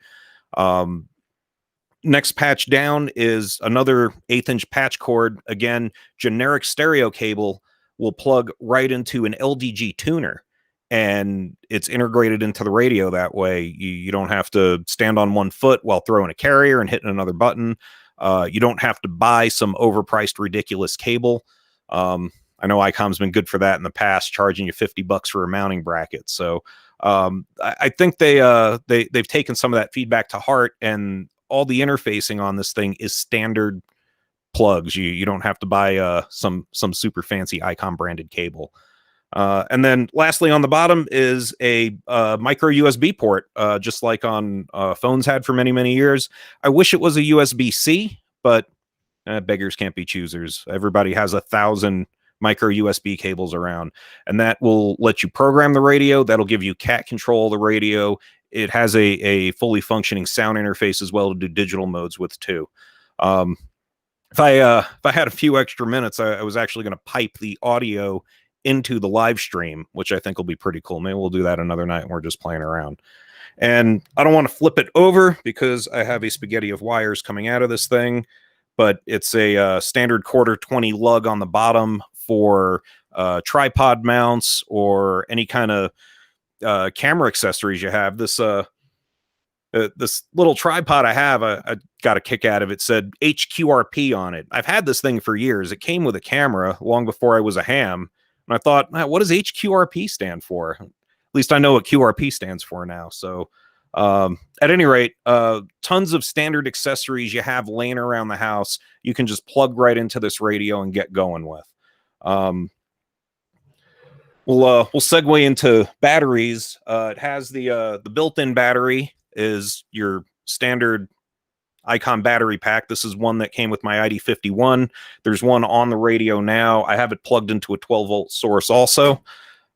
Next patch down is another 1/8 inch patch cord. Again, generic stereo cable will plug right into an LDG tuner, and it's integrated into the radio that way. You don't have to stand on one foot while throwing a carrier and hitting another button. You don't have to buy some overpriced, ridiculous cable. I know Icom's been good for that in the past, charging you $50 for a mounting bracket. So I think they've taken some of that feedback to heart, and all the interfacing on this thing is standard plugs. You don't have to buy some super fancy Icom branded cable. And then lastly on the bottom is a micro USB port, just like on phones had for many years. I wish it was a USB-C, but beggars can't be choosers. Everybody has 1,000 micro USB cables around, and that will let you program the radio. That'll give you cat control of the radio. It has a fully functioning sound interface as well to do digital modes with too. If I had a few extra minutes, I was actually going to pipe the audio into the live stream, which I think will be pretty cool. Maybe we'll do that another night when we're just playing around. And I don't want to flip it over because I have a spaghetti of wires coming out of this thing, but it's a standard 1/4-20 lug on the bottom for tripod mounts or any kind of camera accessories you have. This little tripod I have, I got a kick out of it. Said HQRP on it. I've had this thing for years. It came with a camera long before I was a ham. And I thought, what does HQRP stand for? At least I know what QRP stands for now. So at any rate, tons of standard accessories you have laying around the house. You can just plug right into this radio and get going with. We'll segue into batteries. It has the built-in battery is your standard Icom battery pack. This is one that came with my ID51. There's one on the radio now. I have it plugged into a 12-volt source also.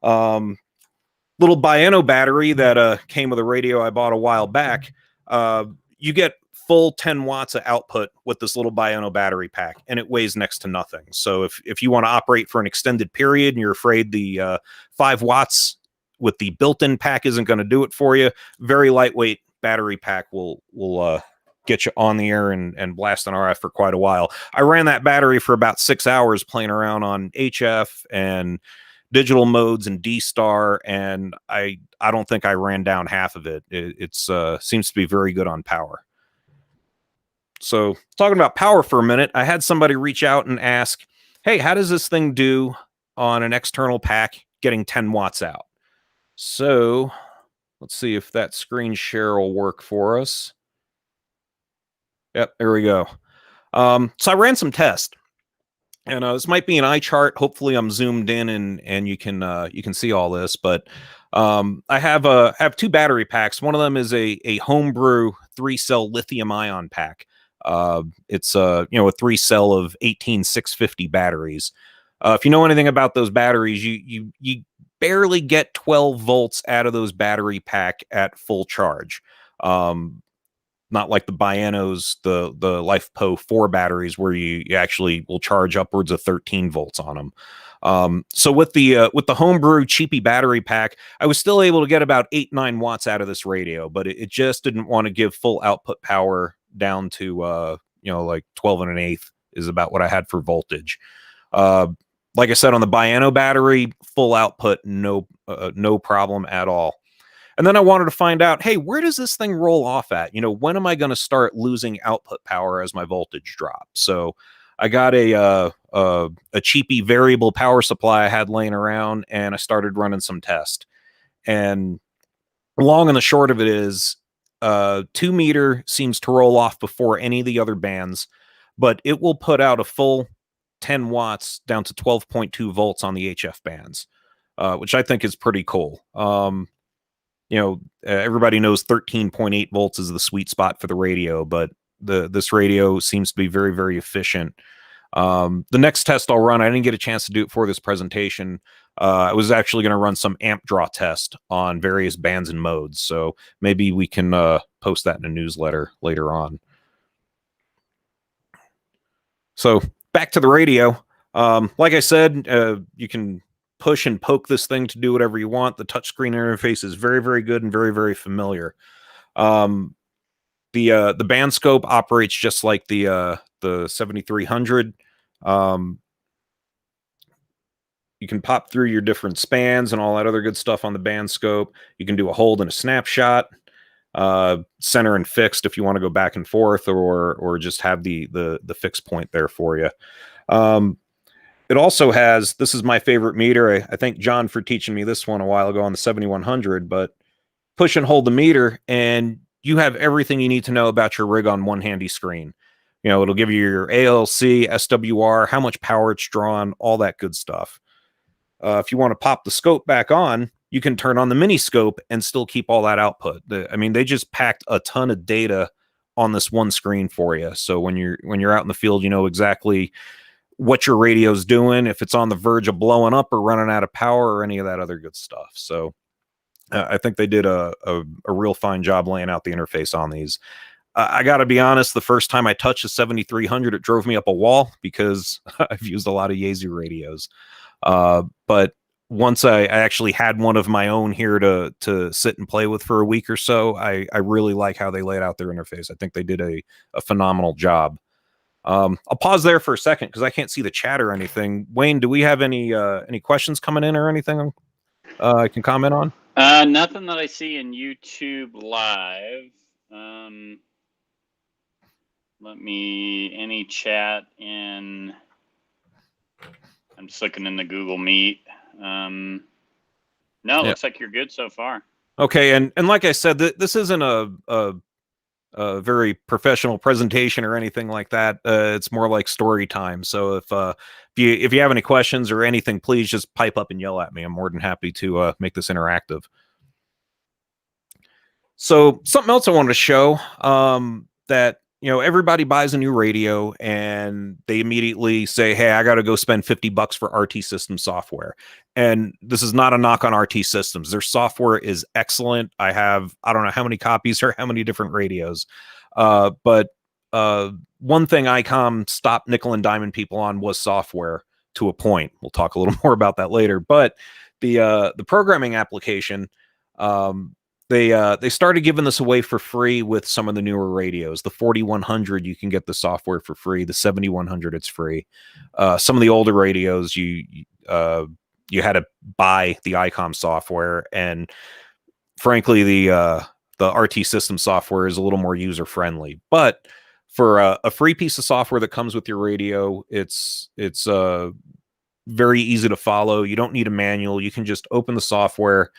Little Biano battery that came with a radio I bought a while back. You get full 10 watts of output with this little Biano battery pack, and it weighs next to nothing. So if you want to operate for an extended period and you're afraid the 5 watts with the built-in pack isn't going to do it for you, very lightweight battery pack will get you on the air and blast an RF for quite a while. I ran that battery for about 6 hours playing around on HF and digital modes and D-Star, and I don't think I ran down half of it. It's seems to be very good on power. So talking about power for a minute, I had somebody reach out and ask, hey, how does this thing do on an external pack getting 10 watts out? So let's see if that screen share will work for us. Yep, there we go. So I ran some tests, and this might be an eye chart. Hopefully I'm zoomed in and you can see all this, but I have 2 battery packs. One of them is a homebrew 3-cell lithium ion pack. It's a 3-cell of 18650 batteries. If you know anything about those batteries, you barely get 12 volts out of those battery pack at full charge. Not like the Bianos, the LifePo 4 batteries, where you actually will charge upwards of 13 volts on them. So with the homebrew cheapy battery pack, I was still able to get about 8-9 watts out of this radio, but it just didn't want to give full output power down to like 12 1/8 is about what I had for voltage. Like I said, on the Biano battery, full output, no problem at all. And then I wanted to find out, hey, where does this thing roll off at? When am I going to start losing output power as my voltage drops? So I got a cheapy variable power supply I had laying around, and I started running some tests. And long and the short of it is, 2 meter seems to roll off before any of the other bands, but it will put out a full 10 watts down to 12.2 volts on the HF bands, which I think is pretty cool. Everybody knows 13.8 volts is the sweet spot for the radio, but this radio seems to be very, very efficient. The next test I'll run, I didn't get a chance to do it for this presentation. I was actually going to run some amp draw test on various bands and modes, so maybe we can post that in a newsletter later on. So back to the radio. Like I said, you can push and poke this thing to do whatever you want. The touchscreen interface is very, very good and very, very familiar. The band scope operates just like the 7300. You can pop through your different spans and all that other good stuff on the band scope. You can do a hold and a snapshot, center and fixed if you want to go back and forth, or just have the fixed point there for you. It also has, this is my favorite meter. I thank John for teaching me this one a while ago on the 7100, but push and hold the meter and you have everything you need to know about your rig on one handy screen. You know, it'll give you your ALC, SWR, how much power it's drawn, all that good stuff. If you want to pop the scope back on, you can turn on the mini scope and still keep all that output. I mean, they just packed a ton of data on this one screen for you. So when you're out in the field, you know exactly what your radio's doing, if it's on the verge of blowing up or running out of power or any of that other good stuff. So I think they did a real fine job laying out the interface on these. I got to be honest, the first time I touched a 7300, it drove me up a wall because I've used a lot of Yaesu radios. But once I actually had one of my own here to sit and play with for a week or so, I really like how they laid out their interface. I think they did a phenomenal job. I'll pause there for a second because I can't see the chat or anything. Wayne, do we have any questions coming in or anything I can comment on? Nothing that I see in YouTube Live. Any chat in, I'm just looking in the Google Meet. No, it looks like you're good so far. Okay, and like I said, this isn't a very professional presentation or anything like that. It's more like story time. So if you have any questions or anything, please just pipe up and yell at me. I'm more than happy to make this interactive. So something else I wanted to show, that, you know, everybody buys a new radio and they immediately say, hey, I got to go spend $50 for RT Systems software. And this is not a knock on RT Systems. Their software is excellent. I don't know how many copies or how many different radios. But one thing Icom stopped nickel and diamond people on was software to a point. We'll talk a little more about that later. But the programming application, they started giving this away for free with some of the newer radios. The 4100, you can get the software for free. The 7100, it's free. Some of the older radios, you had to buy the Icom software, and frankly, the RT System software is a little more user friendly. But for a free piece of software that comes with your radio, it's very easy to follow. You don't need a manual. You can just open the software,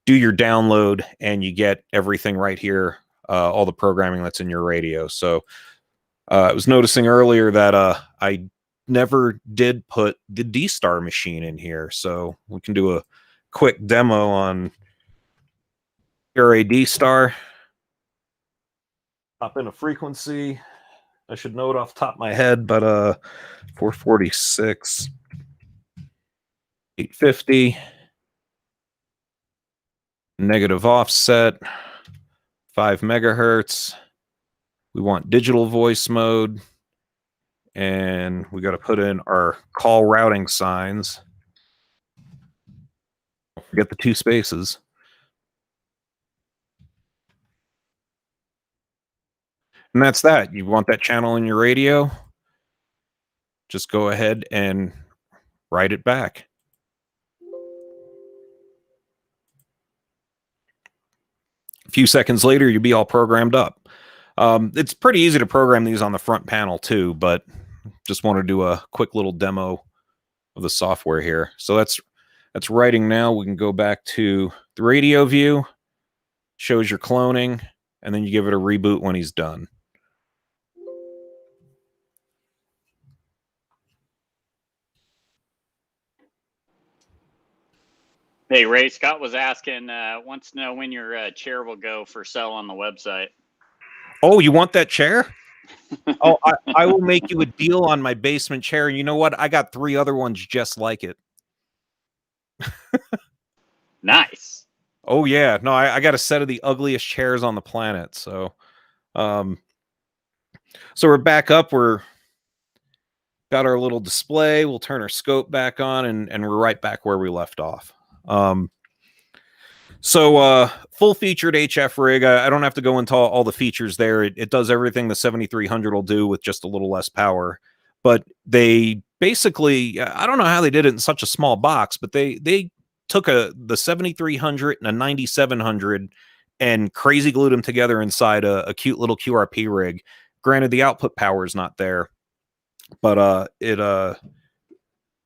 do your download, and you get everything right here, all the programming that's in your radio. So I was noticing earlier that I never did put the D-Star machine in here. So we can do a quick demo on your D-Star. Pop in a frequency. I should know it off the top of my head, but 446, 850. Negative offset, 5 megahertz. We want digital voice mode, and we got to put in our call routing signs. Don't forget the 2 spaces. And that's that. You want that channel in your radio? Just go ahead and write it back. A few seconds later, you'll be all programmed up. It's pretty easy to program these on the front panel too, but just want to do a quick little demo of the software here. So that's writing now. We can go back to the radio view, shows your cloning, and then you give it a reboot when he's done. Hey, Ray, Scott was asking, wants to know when your chair will go for sale on the website. Oh, you want that chair? Oh, I will make you a deal on my basement chair. And you know what? I got 3 other ones just like it. Nice. Oh, yeah. No, I got a set of the ugliest chairs on the planet. So we're back up. got our little display. We'll turn our scope back on, and we're right back where we left off. So full featured HF rig. I don't have to go into all the features there. It does everything the 7300 will do with just a little less power. But they basically, I don't know how they did it in such a small box, but they took the 7300 and a 9700 and crazy glued them together inside a cute little QRP rig. Granted, the output power is not there, but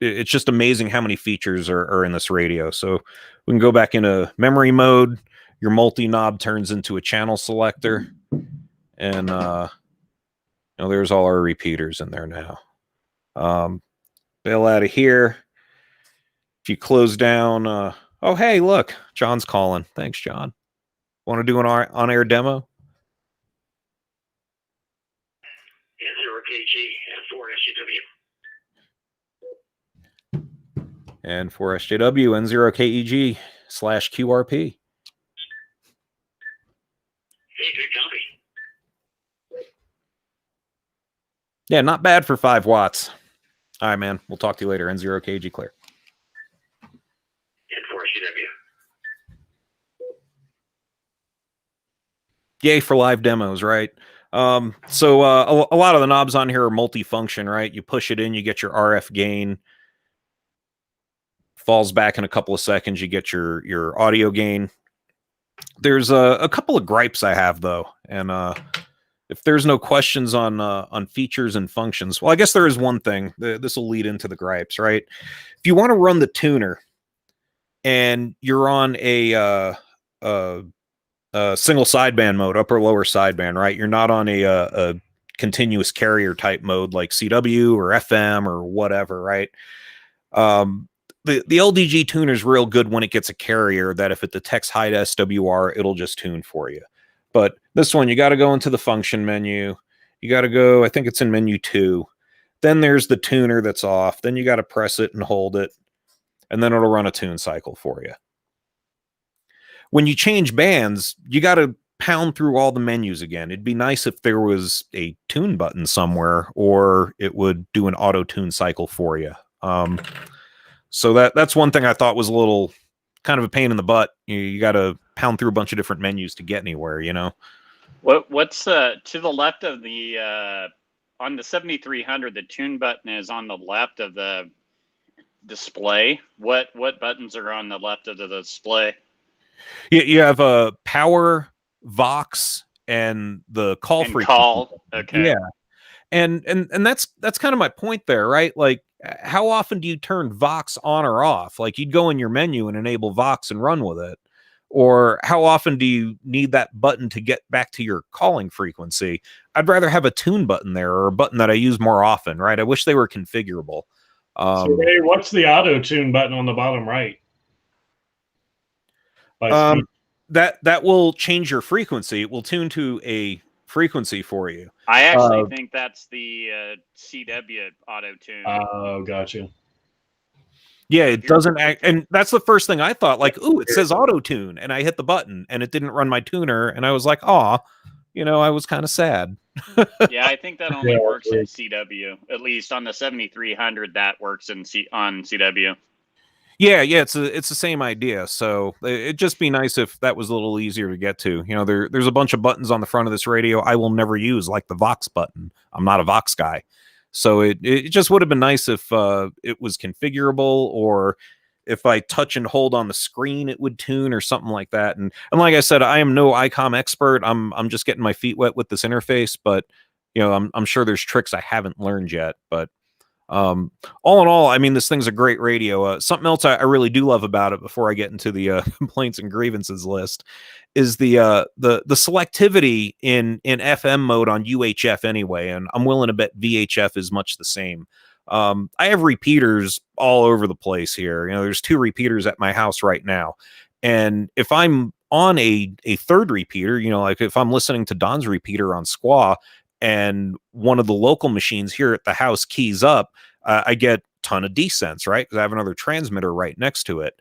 it's just amazing how many features are in this radio. So we can go back into memory mode. Your multi-knob turns into a channel selector. And there's all our repeaters in there now. Bail out of here. If you close down, oh, hey, look, John's calling. Thanks, John. Want to do an on-air demo? And for SJW, N0KEG /QRP. Hey, good copy. Yeah, not bad for 5 watts. All right, man. We'll talk to you later. N0KEG clear. And for SJW. Yay for live demos, right? So a lot of the knobs on here are multifunction, right? You push it in, you get your RF gain. Falls back in a couple of seconds, you get your audio gain. There's a couple of gripes I have, though, and if there's no questions on features and functions, well, I guess there is one thing. This will lead into the gripes, right? If you want to run the tuner and you're on a single sideband mode, upper lower sideband, right? You're not on a continuous carrier type mode like CW or FM or whatever, right? The LDG tuner is real good when it gets a carrier that if it detects high SWR, it'll just tune for you. But this one, you got to go into the function menu. You got to go, I think it's in menu 2. Then there's the tuner that's off. Then you got to press it and hold it. And then it'll run a tune cycle for you. When you change bands, you got to pound through all the menus again. It'd be nice if there was a tune button somewhere, or it would do an auto tune cycle for you. So that's one thing I thought was a little kind of a pain in the butt. You got to pound through a bunch of different menus to get anywhere, What's to the left of the on the 7300? The tune button is on the left of the display. What buttons are on the left of the display? You have a power, Vox, and the call frequency. Call. Okay. Yeah. And that's kind of my point there, right? Like, how often do you turn Vox on or off? Like, you'd go in your menu and enable Vox and run with it. Or how often do you need that button to get back to your calling frequency? I'd rather have a tune button there, or a button that I use more often, right? I wish they were configurable. So Ray, what's the auto tune button on the bottom right? That will change your frequency. It will tune to a frequency for you. I actually think that's the CW auto tune. Oh, gotcha. Yeah, it doesn't act, and that's the first thing I thought, like, ooh, it says auto tune, and I hit the button and it didn't run my tuner, and I was like, aw, I was kind of sad. Yeah, I think that only works in CW. At least on the 7300, that works on CW. Yeah, it's the same idea. So it'd just be nice if that was a little easier to get to. There's a bunch of buttons on the front of this radio I will never use, like the Vox button. I'm not a Vox guy. So it just would have been nice if it was configurable, or if I touch and hold on the screen, it would tune or something like that. And like I said, I am no Icom expert. I'm just getting my feet wet with this interface, but I'm sure there's tricks I haven't learned yet. But all in all, I mean, this thing's a great radio. Something else I really do love about it, before I get into the complaints and grievances list, is the selectivity in FM mode on UHF anyway, and I'm willing to bet VHF is much the same. I have repeaters all over the place here. There's 2 repeaters at my house right now, and if I'm on a third repeater, like if I'm listening to Don's repeater on Squaw, and one of the local machines here at the house keys up, I get a ton of decents, right? Because I have another transmitter right next to it.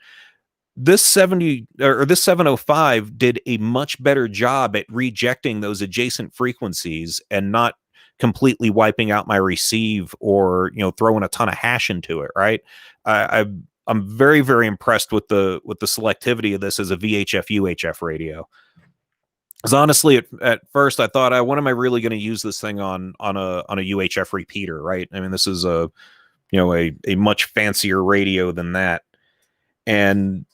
This 705 did a much better job at rejecting those adjacent frequencies and not completely wiping out my receive or throwing a ton of hash into it, right? I'm very, very impressed with the selectivity of this as a VHF UHF radio. Because honestly, at first I thought, when am I really going to use this thing on a UHF repeater, right? I mean, this is a much fancier radio than that, and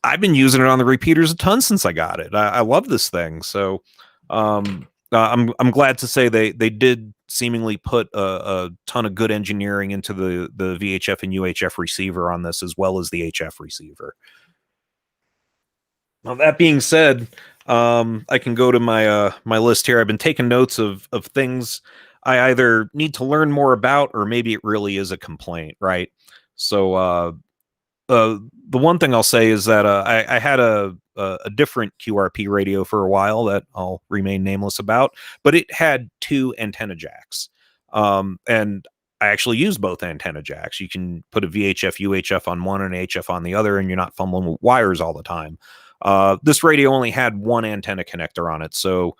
I've been using it on the repeaters a ton since I got it. I love this thing, so I'm glad to say they did seemingly put a ton of good engineering into the VHF and UHF receiver on this, as well as the HF receiver. Now, that being said, I can go to my my list here. I've been taking notes of things I either need to learn more about, or maybe it really is a complaint, right? So the one thing I'll say is that I had a different QRP radio for a while that I'll remain nameless about, but it had 2 antenna jacks, and I actually use both antenna jacks. You can put a VHF UHF on one and an HF on the other, and you're not fumbling with wires all the time. This radio only had 1 antenna connector on it, so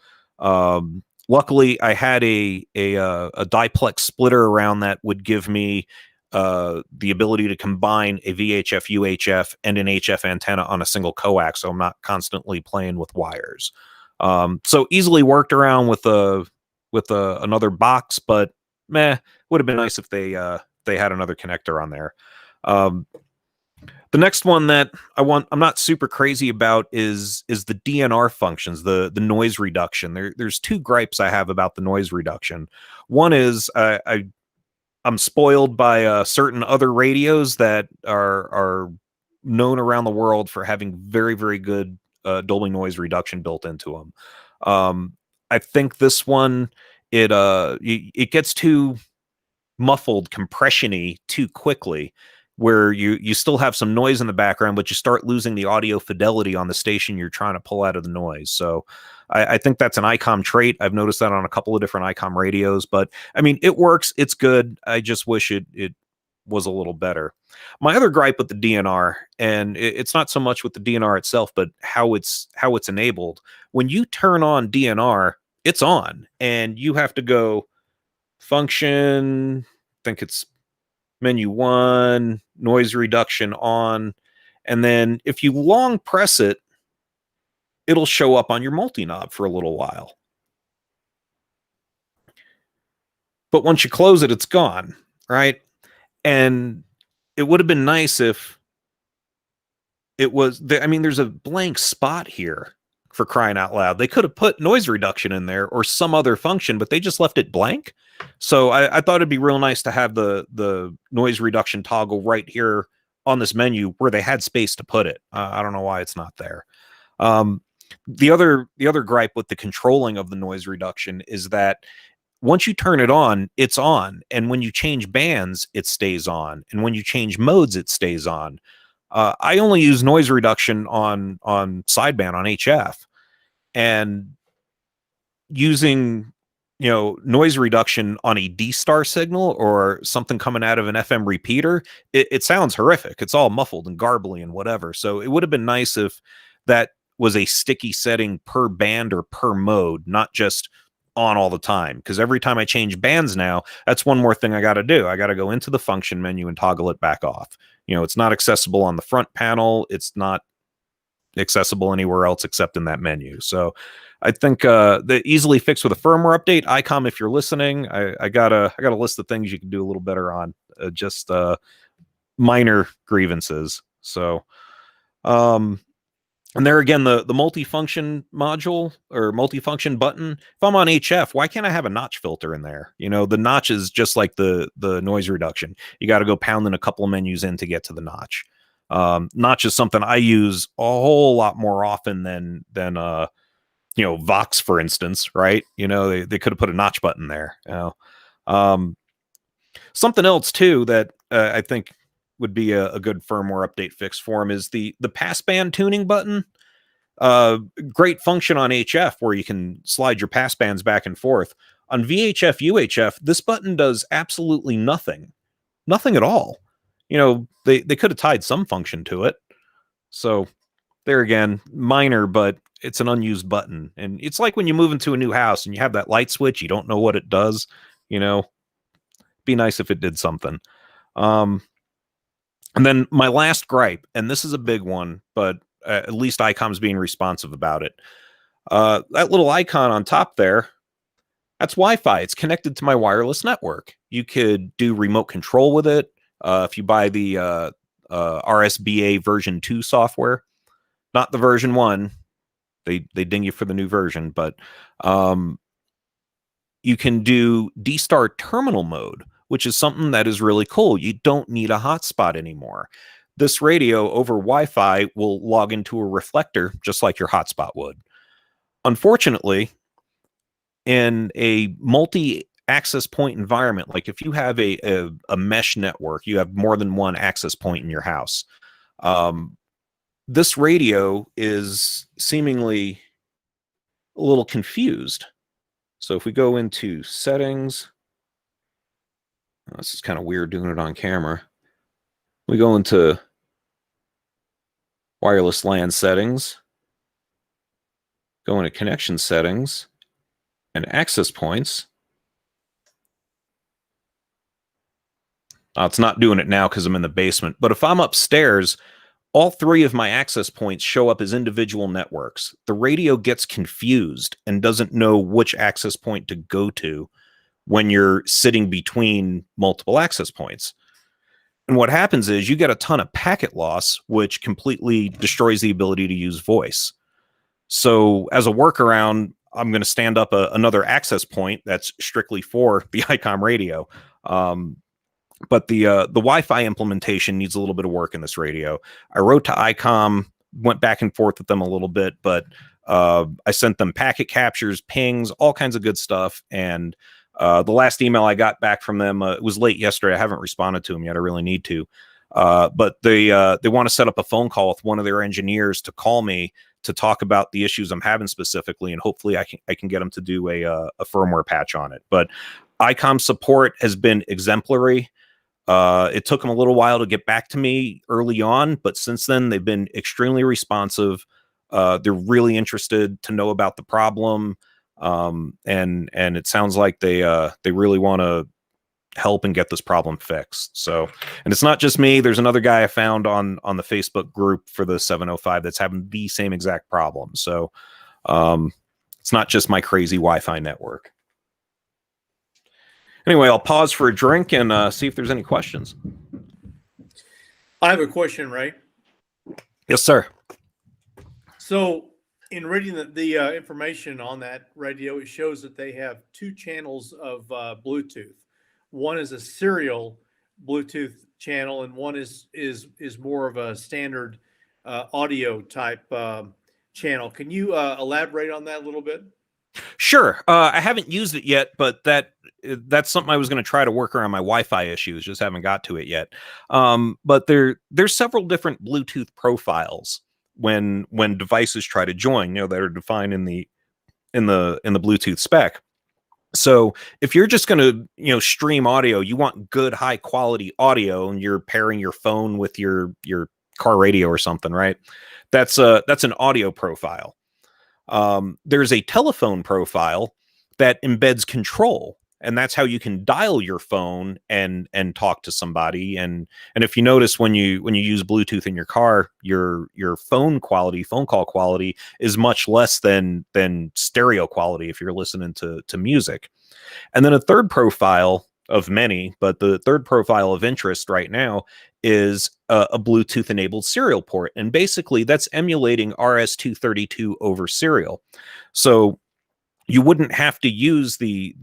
luckily I had a diplex splitter around that would give me the ability to combine a VHF UHF and an HF antenna on a single coax, so I'm not constantly playing with wires. So easily worked around with another box, but would have been nice if they had another connector on there. The next one that I'm not super crazy about is the DNR functions, the noise reduction. There's 2 gripes I have about the noise reduction. One is I'm spoiled by certain other radios that are known around the world for having very, very good Dolby noise reduction built into them. I think this one it gets too muffled, compression-y too quickly, where you still have some noise in the background, but you start losing the audio fidelity on the station you're trying to pull out of the noise. So I think that's an Icom trait. I've noticed that on a couple of different Icom radios, but I mean, it works. It's good. I just wish it was a little better. My other gripe with the DNR, and it's not so much with the DNR itself, but how it's enabled. When you turn on DNR, it's on, and you have to go function, I think it's menu 1, noise reduction on, and then if you long press it, it'll show up on your multi-knob for a little while. But once you close it, it's gone, right? And it would have been nice if it was, I mean, there's a blank spot here, for crying out loud. They could have put noise reduction in there or some other function, but they just left it blank. So I thought it'd be real nice to have the noise reduction toggle right here on this menu where they had space to put it. I don't know why it's not there. The other gripe with the controlling of the noise reduction is that once you turn it on, it's on. And when you change bands, it stays on. And when you change modes, it stays on. I only use noise reduction on sideband, on HF. And using noise reduction on a D-star signal or something coming out of an FM repeater, it sounds horrific. It's all muffled and garbly and whatever. So it would have been nice if that was a sticky setting per band or per mode, not just on all the time. Because every time I change bands now, that's one more thing I got to do. I got to go into the function menu and toggle it back off. It's not accessible on the front panel. It's not accessible anywhere else except in that menu. So I think the easily fixed with a firmware update. Icom, if you're listening, I got a list of things you can do a little better on. Just minor grievances. So and there again, the multifunction module or multifunction button. If I'm on HF, why can't I have a notch filter in there? The notch is just like the noise reduction. You got to go pounding a couple of menus in to get to the notch. Notch is something I use a whole lot more often than Vox, for instance, right? They could have put a notch button there. Something else too that I think would be a good firmware update fix for him is the passband tuning button. Great function on HF where you can slide your passbands back and forth. On VHF, UHF, this button does absolutely nothing at all. They could have tied some function to it. So there again, minor, but it's an unused button. And it's like when you move into a new house and you have that light switch, you don't know what it does, you know. Be nice if it did something. And then my last gripe, and this is a big one, but at least Icom's being responsive about it. That little icon on top there, that's Wi-Fi. It's connected to my wireless network. You could do remote control with it. If you buy the RSBA version 2 software, not the version 1, they ding you for the new version, but you can do D-Star terminal mode, which is something that is really cool. You don't need a hotspot anymore. This radio over Wi-Fi will log into a reflector just like your hotspot would. Unfortunately, in a multi-access point environment, like if you have a mesh network, you have more than one access point in your house. This radio is seemingly a little confused. So if we go into settings, this is kind of weird doing it on camera. We go into wireless LAN settings, go into connection settings and access points. It's not doing it now because I'm in the basement, but if I'm upstairs, all 3 of my access points show up as individual networks. The radio gets confused and doesn't know which access point to go to when you're sitting between multiple access points. And what happens is you get a ton of packet loss, which completely destroys the ability to use voice. So as a workaround, I'm going to stand up another access point that's strictly for the Icom radio. But the Wi-Fi implementation needs a little bit of work in this radio. I wrote to Icom, went back and forth with them a little bit, but I sent them packet captures, pings, all kinds of good stuff. And the last email I got back from them, it was late yesterday. I haven't responded to them yet. I really need to. But they want to set up a phone call with one of their engineers to call me to talk about the issues I'm having specifically, and hopefully I can get them to do a firmware patch on it. But Icom support has been exemplary. It took them a little while to get back to me early on, but since then they've been extremely responsive. They're really interested to know about the problem, and it sounds like they really want to help and get this problem fixed. So, and it's not just me. There's another guy I found on the Facebook group for the 705 that's having the same exact problem. So, it's not just my crazy Wi-Fi network. Anyway, I'll pause for a drink and see if there's any questions. I have a question, Ray. Yes, sir. So in reading the information on that radio, it shows that they have 2 channels of Bluetooth. One is a serial Bluetooth channel, and one is more of a standard audio type channel. Can you elaborate on that a little bit? Sure. I haven't used it yet, but that's something I was going to try to work around my Wi-Fi issues. Just haven't got to it yet. But there's several different Bluetooth profiles when devices try to join, that are defined in the Bluetooth spec. So if you're just going to, stream audio, you want good high quality audio, and you're pairing your phone with your car radio or something, right? That's an audio profile. There's a telephone profile that embeds control, and that's how you can dial your phone and talk to somebody. And if you notice, when you use Bluetooth in your car, your phone call quality is much less than stereo quality if you're listening to music. And then a third profile of many, but the third profile of interest right now is a Bluetooth enabled serial port. And basically that's emulating RS-232 over serial. So you wouldn't have to use the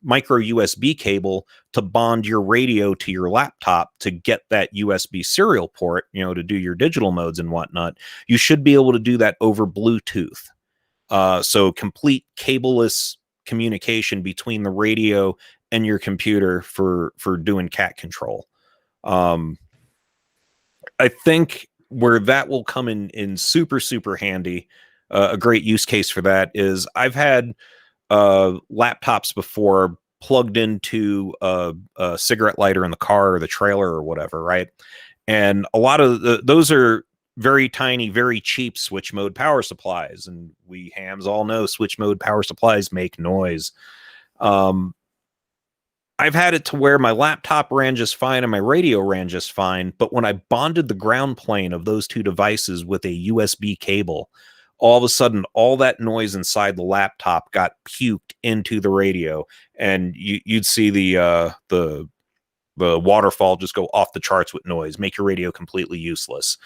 micro USB cable to bond your radio to your laptop to get that USB serial port, to do your digital modes and whatnot. You should be able to do that over Bluetooth. So complete cableless communication between the radio and your computer for doing cat control. I think where that will come in super, super handy, a great use case for that is I've had laptops before plugged into a cigarette lighter in the car or the trailer or whatever, right? And a lot of those are very tiny, very cheap switch mode power supplies. And we hams all know switch mode power supplies make noise. I've had it to where my laptop ran just fine and my radio ran just fine. But when I bonded the ground plane of those two devices with a USB cable, all of a sudden, all that noise inside the laptop got puked into the radio, and you'd see the waterfall just go off the charts with noise, make your radio completely useless.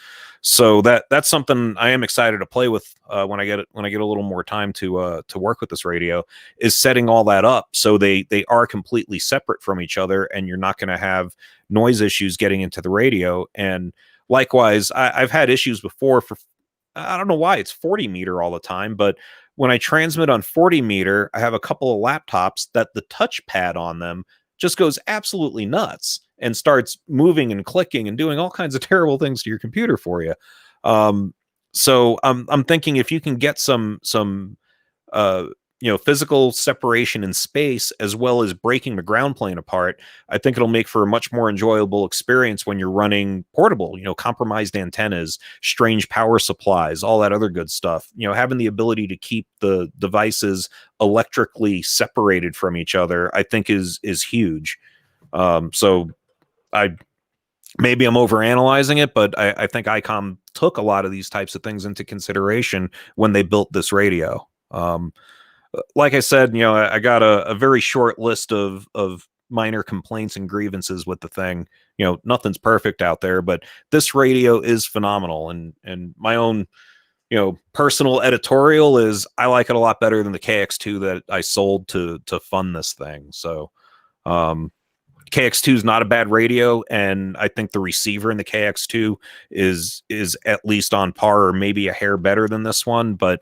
So that's something I am excited to play with when I get a little more time to work with this radio, is setting all that up so they are completely separate from each other, and you're not going to have noise issues getting into the radio. And likewise, I've had issues before for, I don't know why it's 40 meter all the time, but when I transmit on 40 meter, I have a couple of laptops that the touchpad on them just goes absolutely nuts and starts moving and clicking and doing all kinds of terrible things to your computer for you. So I'm thinking if you can get some physical separation in space, as well as breaking the ground plane apart, I think it'll make for a much more enjoyable experience when you're running portable, compromised antennas, strange power supplies, all that other good stuff. Having the ability to keep the devices electrically separated from each other, I think is huge. So maybe I'm overanalyzing it, but I think Icom took a lot of these types of things into consideration when they built this radio. Like I said, I got a very short list of minor complaints and grievances with the thing. Nothing's perfect out there, but this radio is phenomenal. And my own, personal editorial is I like it a lot better than the KX2 that I sold to fund this thing. So, KX2 is not a bad radio, and I think the receiver in the KX2 is at least on par or maybe a hair better than this one, but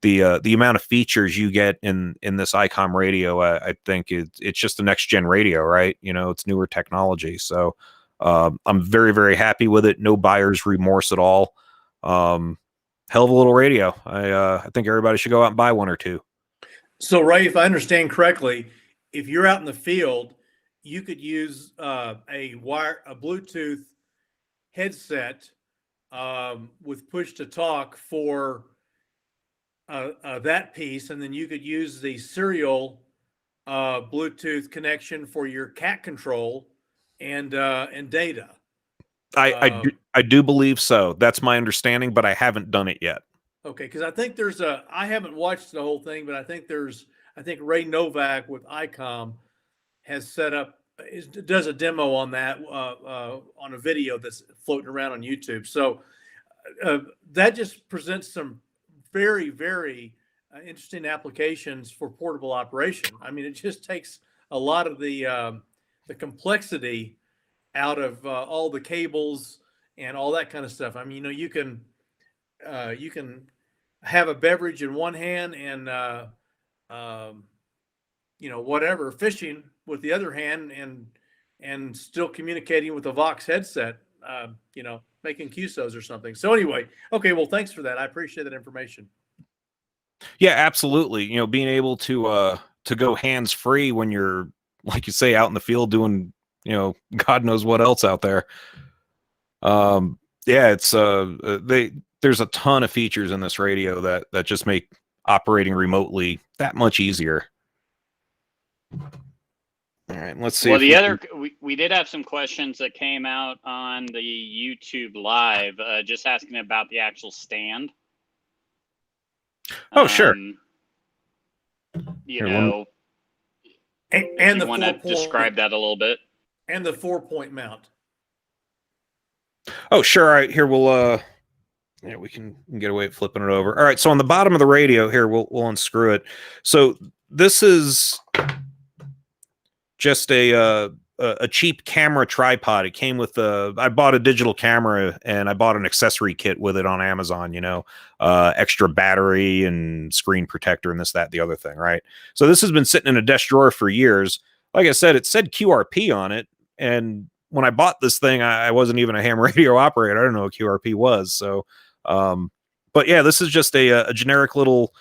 the amount of features you get in this Icom radio, I think it's just the next gen radio, right? It's newer technology. So I'm very, very happy with it. No buyer's remorse at all. Hell of a little radio. I think everybody should go out and buy one or two. So Ray, if I understand correctly, if you're out in the field, you could use a Bluetooth headset with push to talk for that piece, and then you could use the serial Bluetooth connection for your cat control and data. I do believe so. That's my understanding, but I haven't done it yet. Okay, because I think I haven't watched the whole thing, but I think Ray Novak with Icom has set up, does a demo on that on a video that's floating around on YouTube. So that just presents some very, very interesting applications for portable operation. I mean, it just takes a lot of the complexity out of all the cables and all that kind of stuff. I mean, you can have a beverage in one hand and whatever, fishing with the other hand, and still communicating with a Vox headset, making QSOs or something. So anyway, okay, well, thanks for that. I appreciate that information. Yeah, absolutely. Being able to go hands free when you're, like you say, out in the field doing, God knows what else out there. Yeah, it's there's a ton of features in this radio that just make operating remotely that much easier. All right, let's see. Well, we did have some questions that came out on the YouTube live, just asking about the actual stand. Oh, sure. And the you want to describe that a little bit? And the 4-point mount. Oh, sure. All right, here we'll we can get away with flipping it over. All right, so on the bottom of the radio here, we'll unscrew it. So this is just a cheap camera tripod. It came with I bought a digital camera and I bought an accessory kit with it on Amazon, extra battery and screen protector and this, that, the other thing, right? So this has been sitting in a desk drawer for years. Like I said, it said QRP on it. And when I bought this thing, I wasn't even a ham radio operator. I don't know what QRP was. So, but yeah, this is just a generic little,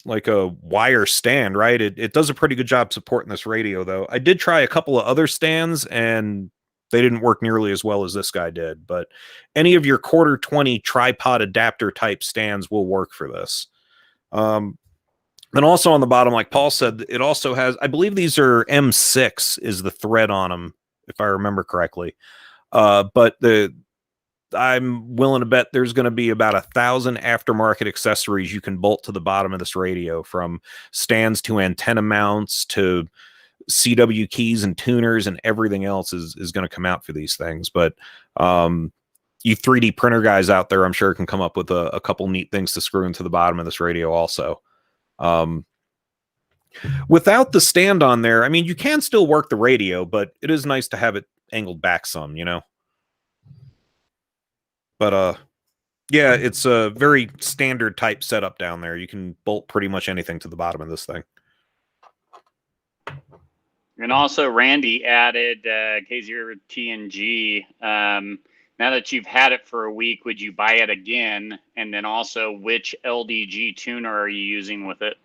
like a wire stand, right? It does a pretty good job supporting this radio, though. I did try a couple of other stands, and they didn't work nearly as well as this guy did, but any of your quarter 20 tripod adapter type stands will work for this. Then also on the bottom, like Paul said, it also has, I believe these are M6 is the thread on them, if I remember correctly. But I'm willing to bet there's going to be about 1,000 aftermarket accessories you can bolt to the bottom of this radio, from stands to antenna mounts to CW keys and tuners, and everything else is going to come out for these things. But you 3D printer guys out there, I'm sure, can come up with a couple neat things to screw into the bottom of this radio also. Without the stand on there, I mean, you can still work the radio, but it is nice to have it angled back some, you know? But yeah, it's a very standard type setup down there. You can bolt pretty much anything to the bottom of this thing. And also, Randy added K0TNG. Now that you've had it for a week, would you buy it again? And then also, which LDG tuner are you using with it?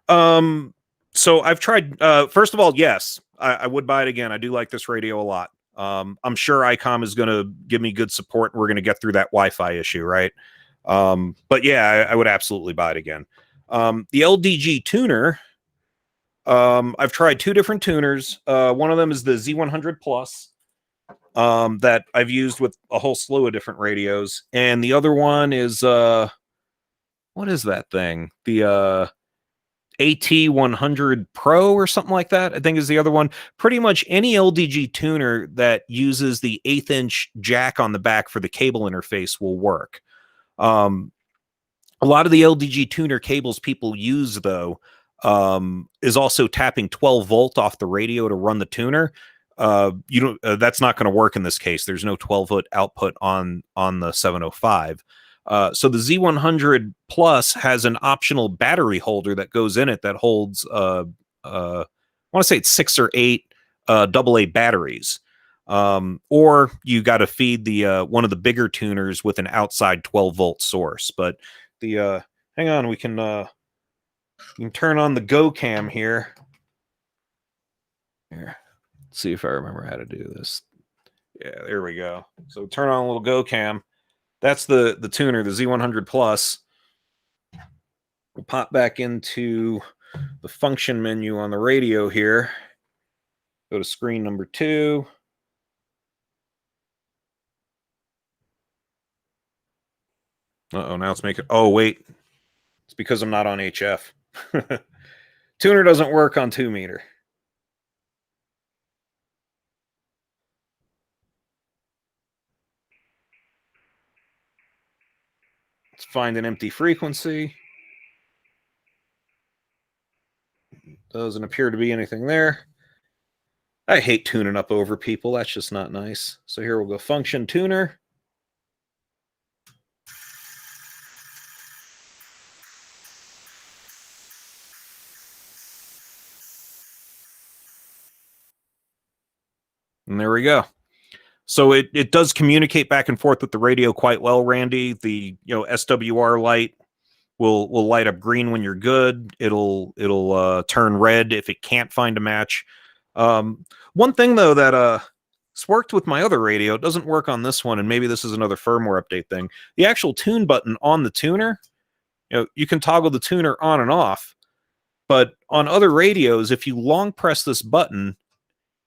So I've tried, first of all, yes, I would buy it again. I do like this radio a lot. I'm sure Icom is going to give me good support, and we're going to get through that Wi-Fi issue, right? But yeah, I would absolutely buy it again. The LDG tuner, I've tried 2 different tuners. One of them is the Z100 Plus, that I've used with a whole slew of different radios. And the other one is, what is that thing? The, AT100 Pro or something like that, I think is the other one. Pretty much any LDG tuner that uses the 1/8 inch jack on the back for the cable interface will work. A lot of the LDG tuner cables people use, though, is also tapping 12 volt off the radio to run the tuner. You don't. That's not going to work in this case. There's no 12 volt output on the 705. So the Z100 Plus has an optional battery holder that goes in it that holds, I want to say it's 6 or 8 AA batteries. Or you got to feed the one of the bigger tuners with an outside 12 volt source. But the hang on, we can turn on the Go Cam here. Here, let's see if I remember how to do this. Yeah, there we go. So turn on a little Go Cam. That's the tuner, the Z100 Plus. We'll pop back into the function menu on the radio here. Go to screen number 2. Uh-oh, now it's making... Oh, wait. It's because I'm not on HF. Tuner doesn't work on 2 meter. Let's find an empty frequency. Doesn't appear to be anything there. I hate tuning up over people. That's just not nice. So here we'll go function tuner. And there we go. So it does communicate back and forth with the radio quite well, Randy. The SWR light will light up green when you're good. It'll turn red if it can't find a match. One thing though that it's worked with my other radio, it doesn't work on this one, and maybe this is another firmware update thing. The actual tune button on the tuner, you can toggle the tuner on and off, but on other radios, if you long press this button,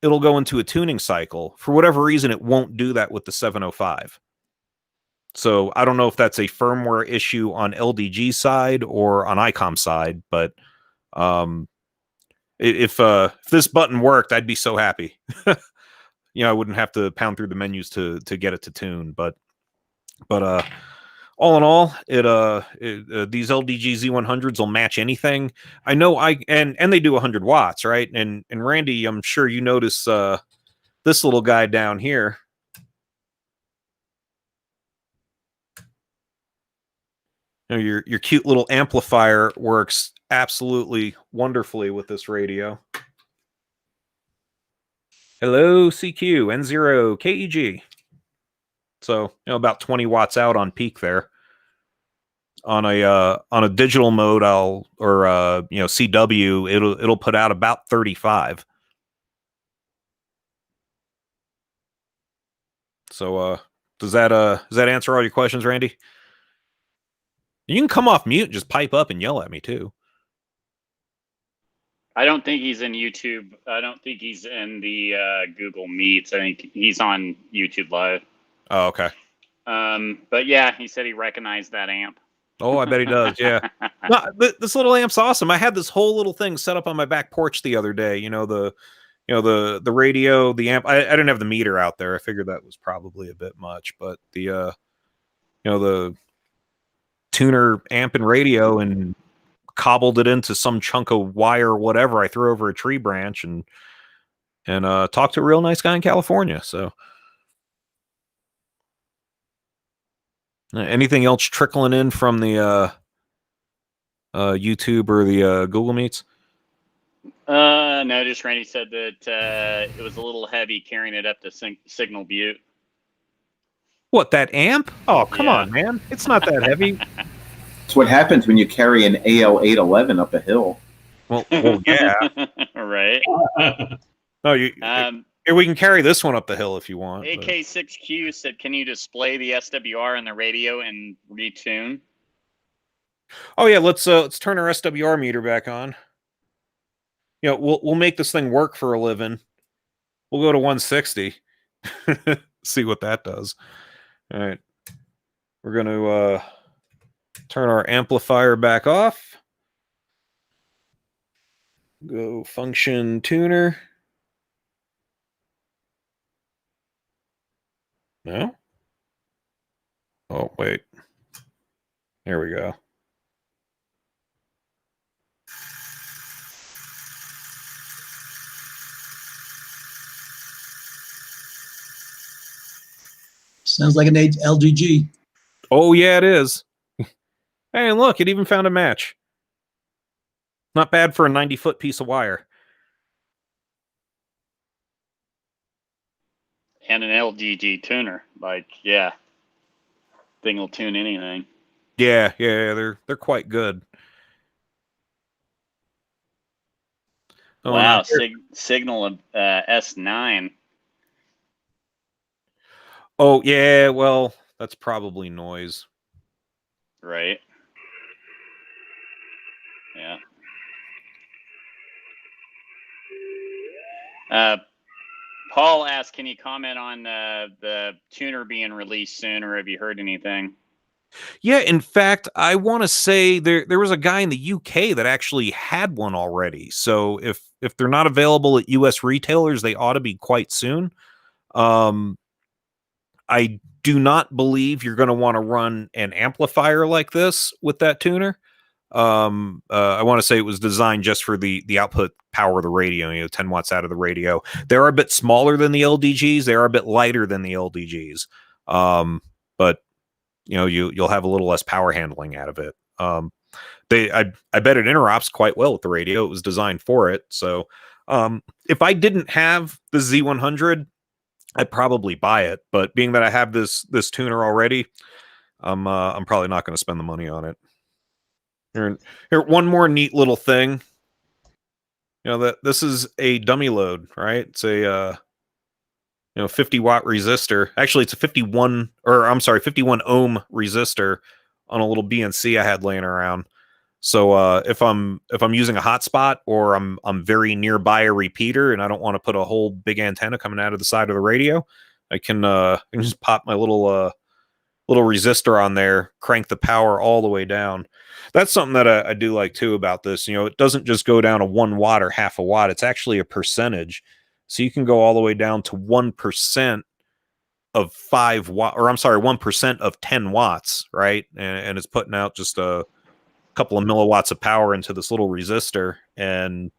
it'll go into a tuning cycle. For whatever reason, it won't do that with the 705. So I don't know if that's a firmware issue on LDG side or on Icom side, but if this button worked, I'd be so happy. I wouldn't have to pound through the menus to get it to tune. But all in all, these LDG Z100s will match anything. I know and they do 100 watts, right? And Randy, I'm sure you notice this little guy down here. Your cute little amplifier works absolutely wonderfully with this radio. Hello, CQ, N0, KEG. So, about 20 watts out on peak there. On a digital mode, CW, it'll put out about 35. So does that answer all your questions, Randy? You can come off mute and just pipe up and yell at me too. I don't think he's in YouTube. I don't think he's in the Google Meets. I think he's on YouTube Live. Oh, okay. But yeah, he said he recognized that amp. Oh, I bet he does. Yeah. No, this little amp's awesome. I had this whole little thing set up on my back porch the other day. The radio, the amp. I didn't have the meter out there. I figured that was probably a bit much, but the the tuner amp and radio, and cobbled it into some chunk of wire or whatever I threw over a tree branch, and talked to a real nice guy in California. So anything else trickling in from the YouTube or the Google Meets? No, just Randy said that it was a little heavy carrying it up to Signal Butte. What, that amp? Oh, come on, man. It's not that heavy. It's what happens when you carry an AL811 up a hill. Well yeah. Right. No, here, we can carry this one up the hill if you want. AK6Q said, can you display the SWR in the radio and retune? Oh yeah, let's turn our SWR meter back on. We'll make this thing work for a living. We'll go to 160. See what that does. All right. We're going to turn our amplifier back off. Go function tuner. No? Oh, wait. There we go. Sounds like an LGG. Oh, yeah, it is. Hey, and look, it even found a match. Not bad for a 90-foot piece of wire. And an LGG tuner. Yeah. Thing will tune anything. Yeah, they're quite good. Oh, wow, Signal S9. Oh, yeah, well, that's probably noise. Right. Yeah. Paul asked, can you comment on the tuner being released soon, or have you heard anything? Yeah, in fact, I want to say there was a guy in the UK that actually had one already. So if they're not available at US retailers, they ought to be quite soon. I do not believe you're going to want to run an amplifier like this with that tuner. I want to say it was designed just for the output power of the radio, 10 watts out of the radio. They're a bit smaller than the LDGs. They are a bit lighter than the LDGs. But you'll have a little less power handling out of it. I bet it interops quite well with the radio. It was designed for it. So if I didn't have the Z100, I'd probably buy it. But being that I have this tuner already, I'm probably not going to spend the money on it. Here, one more neat little thing. That this is a dummy load, right? It's a 50 watt resistor. Actually, it's a 51 ohm resistor on a little BNC I had laying around. So if I'm using a hotspot, or I'm very nearby a repeater and I don't want to put a whole big antenna coming out of the side of the radio, I can just pop my little resistor on there, crank the power all the way down. That's something that I do like too about this. it doesn't just go down to 1 watt or half a watt. It's actually a percentage. So you can go all the way down to 1% of 5 watt, or I'm sorry, 1% of 10 watts, right? And it's putting out just a couple of milliwatts of power into this little resistor. And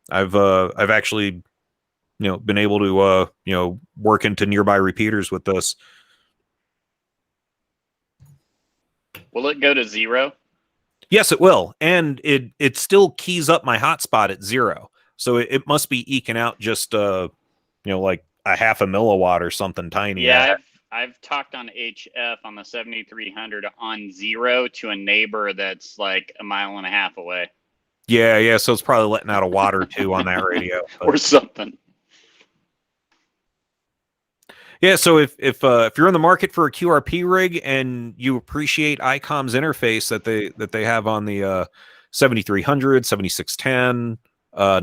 I've actually, been able to, work into nearby repeaters with this. Will it go to 0? Yes, it will. And it still keys up my hotspot at 0. So it must be eking out just, like a half a milliwatt or something tiny. Yeah, I've talked on HF on the 7300 on 0 to a neighbor that's like a mile and a half away. Yeah. So it's probably letting out a watt or two on that radio. Or something. Yeah, so if you're in the market for a QRP rig and you appreciate Icom's interface that they have on the 7300, 7610,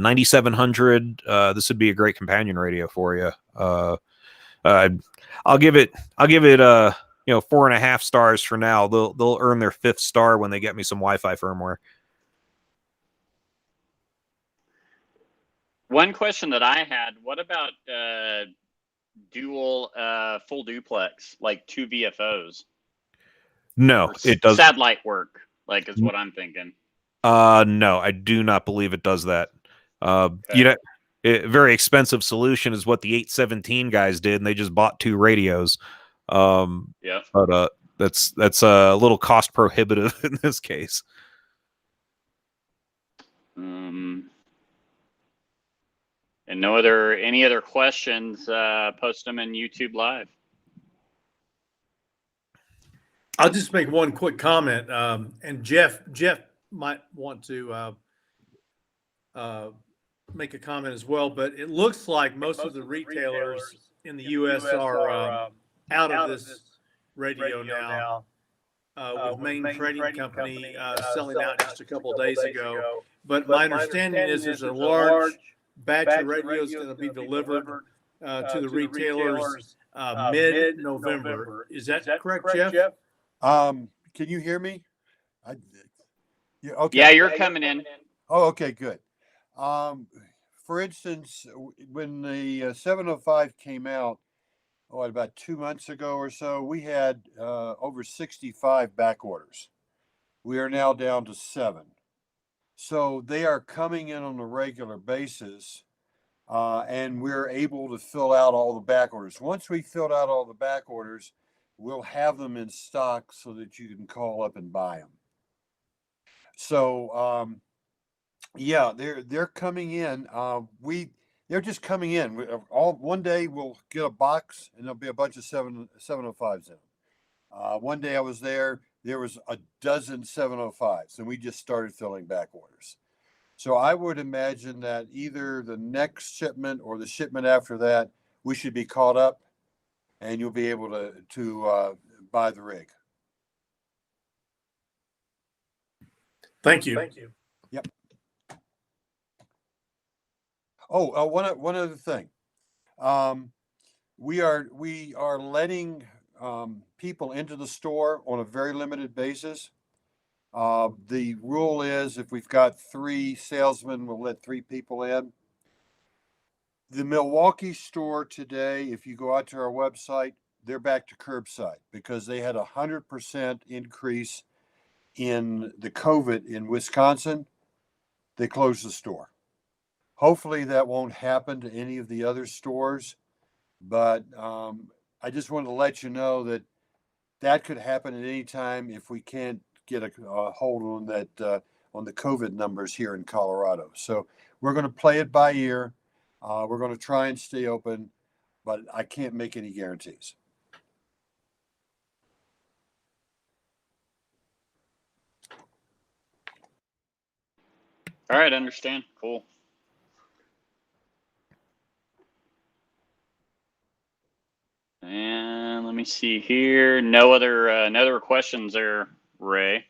9700, this would be a great companion radio for you. I'll give it 4.5 stars for now. They'll earn their 5th star when they get me some Wi-Fi firmware. One question that I had: what about dual full duplex, like 2 VFOs? No, it does satellite work, like is what I'm thinking. No, I do not believe it does that. Okay. Very expensive solution is what the 817 guys did, and they just bought 2 radios. Yeah. But that's a little cost prohibitive in this case. And any other questions, post them in YouTube Live. I'll just make one quick comment. And Jeff might want to make a comment as well, but it looks like most of the retailers in the U.S. are out of this radio now. With Main Trading Company selling out just a couple of days ago. But my understanding is there's a large batch of radios going to be delivered to the retailers mid-November. Is that correct, Jeff? Can you hear me? Okay. Yeah, you're coming in. Oh, okay, good. For instance, when the 705 came out, about 2 months ago or so, we had over 65 back orders. We are now down to 7. So they are coming in on a regular basis, and we're able to fill out all the back orders. Once we filled out all the back orders, we'll have them in stock so that you can call up and buy them. So, yeah, they're coming in. They're just coming in. One day we'll get a box and there'll be a bunch of 705s in them. One day I was there was a dozen 705s, and we just started filling back orders. So I would imagine that either the next shipment or the shipment after that, we should be caught up, and you'll be able to buy the rig. Thank you. Yep. Oh, one other thing. We are letting people into the store on a very limited basis. The rule is if we've got 3 salesmen, we'll let 3 people in. The Milwaukee store today, if you go out to our website, they're back to curbside because they had 100% increase in the COVID in Wisconsin. They closed the store. Hopefully that won't happen to any of the other stores, but I just wanted to let you know that could happen at any time if we can't get a hold on that on the COVID numbers here in Colorado. So we're going to play it by ear. We're going to try and stay open, but I can't make any guarantees. All right, understand. Cool. And let me see here. No other questions there, Ray.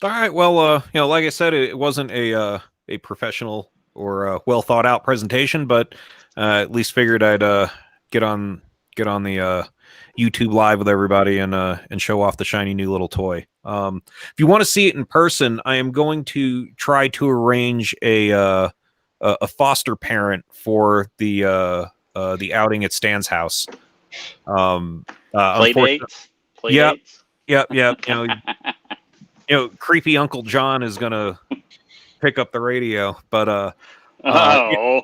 All right. Well, like I said, it wasn't a professional or well thought out presentation, but at least figured I'd get on the YouTube Live with everybody and show off the shiny new little toy. If you want to see it in person, I am going to try to arrange a foster parent for the outing at Stan's house. Play dates. Yep. Creepy Uncle John is gonna pick up the radio, but I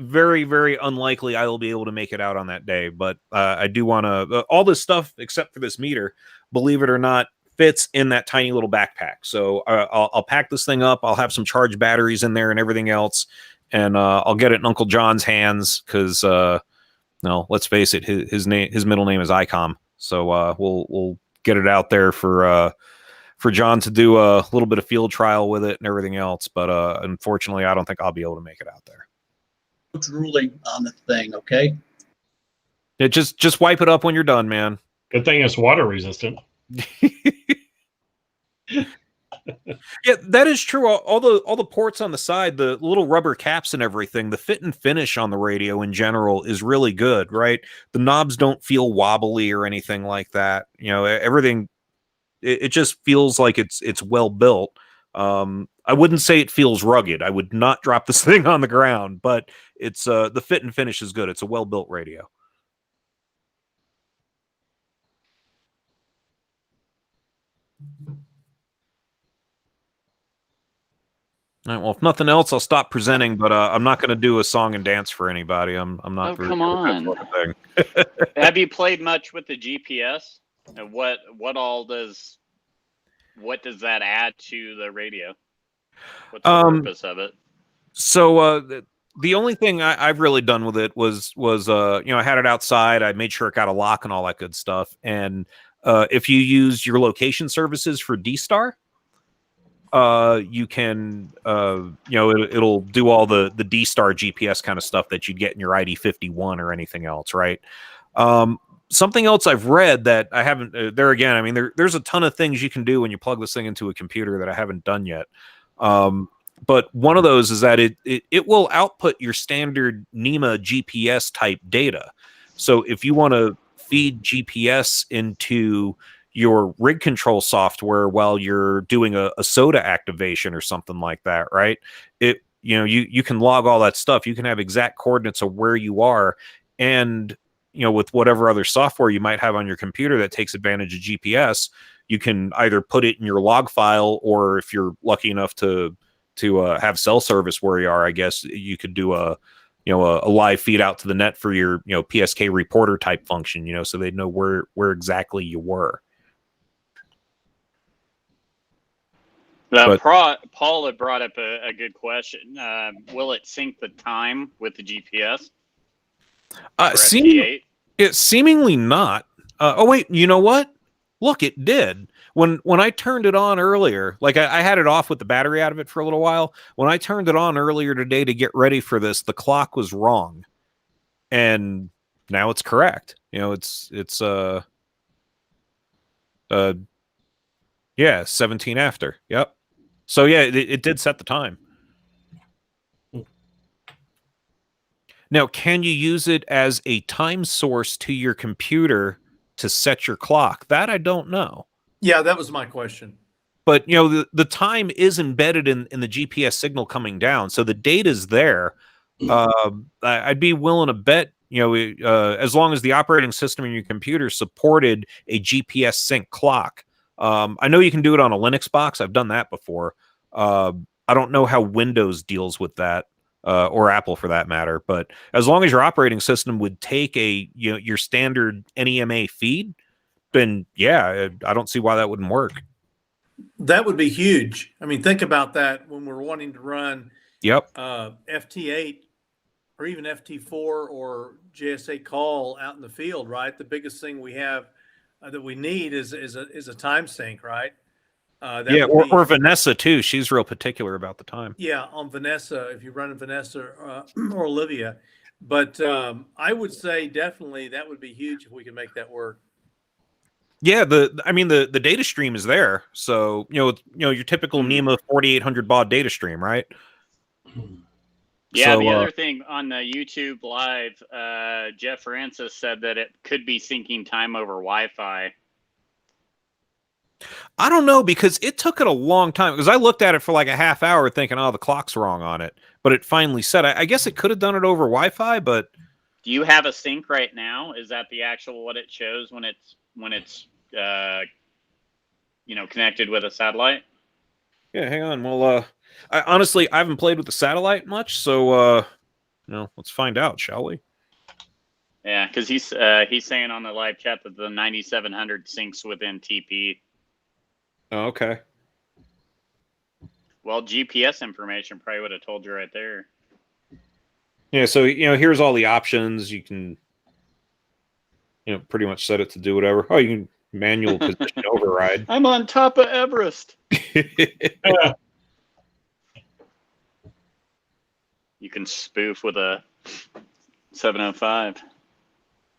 very, very unlikely I will be able to make it out on that day. But I do want to. All this stuff, except for this meter, believe it or not, fits in that tiny little backpack. So I'll pack this thing up. I'll have some charged batteries in there and everything else, and I'll get it in Uncle John's hands because, let's face it, his middle name is Icom. So we'll get it out there for John to do a little bit of field trial with it and everything else. But unfortunately, I don't think I'll be able to make it out there. drooling on the thing. Okay. Yeah, just wipe it up when you're done, man. Good thing it's water resistant. Yeah, that is true. All the ports on the side, the little rubber caps and everything, the fit and finish on the radio in general is really good, right? The knobs don't feel wobbly or anything like that. You know, everything it just feels like it's well built. I wouldn't say it feels rugged. I would not drop this thing on the ground, but it's the fit and finish is good. It's a well built radio. All right, well, if nothing else, I'll stop presenting, but I'm not going to do a song and dance for anybody. I'm not. Oh, very come good at that on. sort of thing. Have you played much with the GPS? And what does that add to the radio? What's the purpose of it? So the only thing I've really done with it was I had it outside. I made sure it got a lock and all that good stuff. And if you use your location services for D-Star, you can it'll do all the D-Star GPS kind of stuff that you'd get in your ID51 or anything else, right? Something else I've read that I haven't there again, I mean there's a ton of things you can do when you plug this thing into a computer that I haven't done yet. But one of those is that it will output your standard NEMA GPS type data. So if you want to feed GPS into your rig control software while you're doing a SOTA activation or something like that, right? You can log all that stuff. You can have exact coordinates of where you are, and with whatever other software you might have on your computer that takes advantage of GPS, you can either put it in your log file, or if you're lucky enough to have cell service where you are, I guess you could do a live feed out to the net for your PSK reporter type function, so they'd know where exactly you were. Paul had brought up a good question. Will it sync the time with the GPS? Seemingly not. Oh wait, you know what? Look, it did. When I turned it on earlier, like I had it off with the battery out of it for a little while. When I turned it on earlier today to get ready for this, the clock was wrong, and now it's correct. It's 17 after. Yep. So yeah, it did set the time. Now, can you use it as a time source to your computer to set your clock? That I don't know. Yeah, that was my question. But the time is embedded in the GPS signal coming down, so the data's there. I'd be willing to bet, as long as the operating system in your computer supported a GPS sync clock. I know you can do it on a Linux box. I've done that before. I don't know how Windows deals with that, or Apple for that matter. But as long as your operating system would take your standard NEMA feed, then yeah, I don't see why that wouldn't work. That would be huge. I mean, think about that when we're wanting to run FT8 or even FT4 or JS8 call out in the field, right? The biggest thing we have that we need is a time sync, right? Or Vanessa too. She's real particular about the time. Yeah, on Vanessa, if you run Vanessa or Olivia. But I would say definitely that would be huge if we could make that work. Yeah, the data stream is there. So, your typical NEMA 4800 baud data stream, right? Yeah, so, the other thing on the YouTube live, Jeff Francis said that it could be syncing time over Wi-Fi. I don't know, because it took it a long time, because I looked at it for like a half hour thinking, oh, the clock's wrong on it. But it finally said, I guess it could have done it over Wi-Fi, but... Do you have a sync right now? Is that the actual what it shows when it's connected with a satellite? Yeah, hang on. Well, I haven't played with the satellite much, so let's find out, shall we? Yeah, because he's saying on the live chat that the 9700 syncs within TP. Oh, okay. Well, GPS information probably would have told you right there. Yeah, so here's all the options. You can pretty much set it to do whatever. Oh, you can manual position override. I'm on top of Everest. You can spoof with a 705.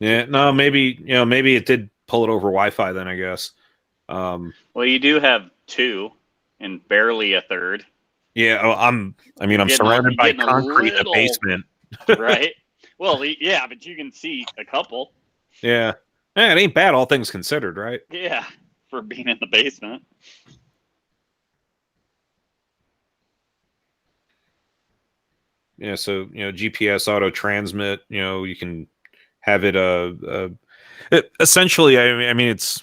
Yeah, no, maybe maybe it did pull it over Wi-Fi then, I guess. Well, you do have 2 and barely a third. Yeah, I'm You're surrounded by getting a concrete in the little- basement. Right? Well, yeah, but you can see a couple. Yeah. Yeah, it ain't bad, all things considered, right? Yeah, for being in the basement. Yeah, so GPS auto transmit. You can have it. Essentially, I mean, this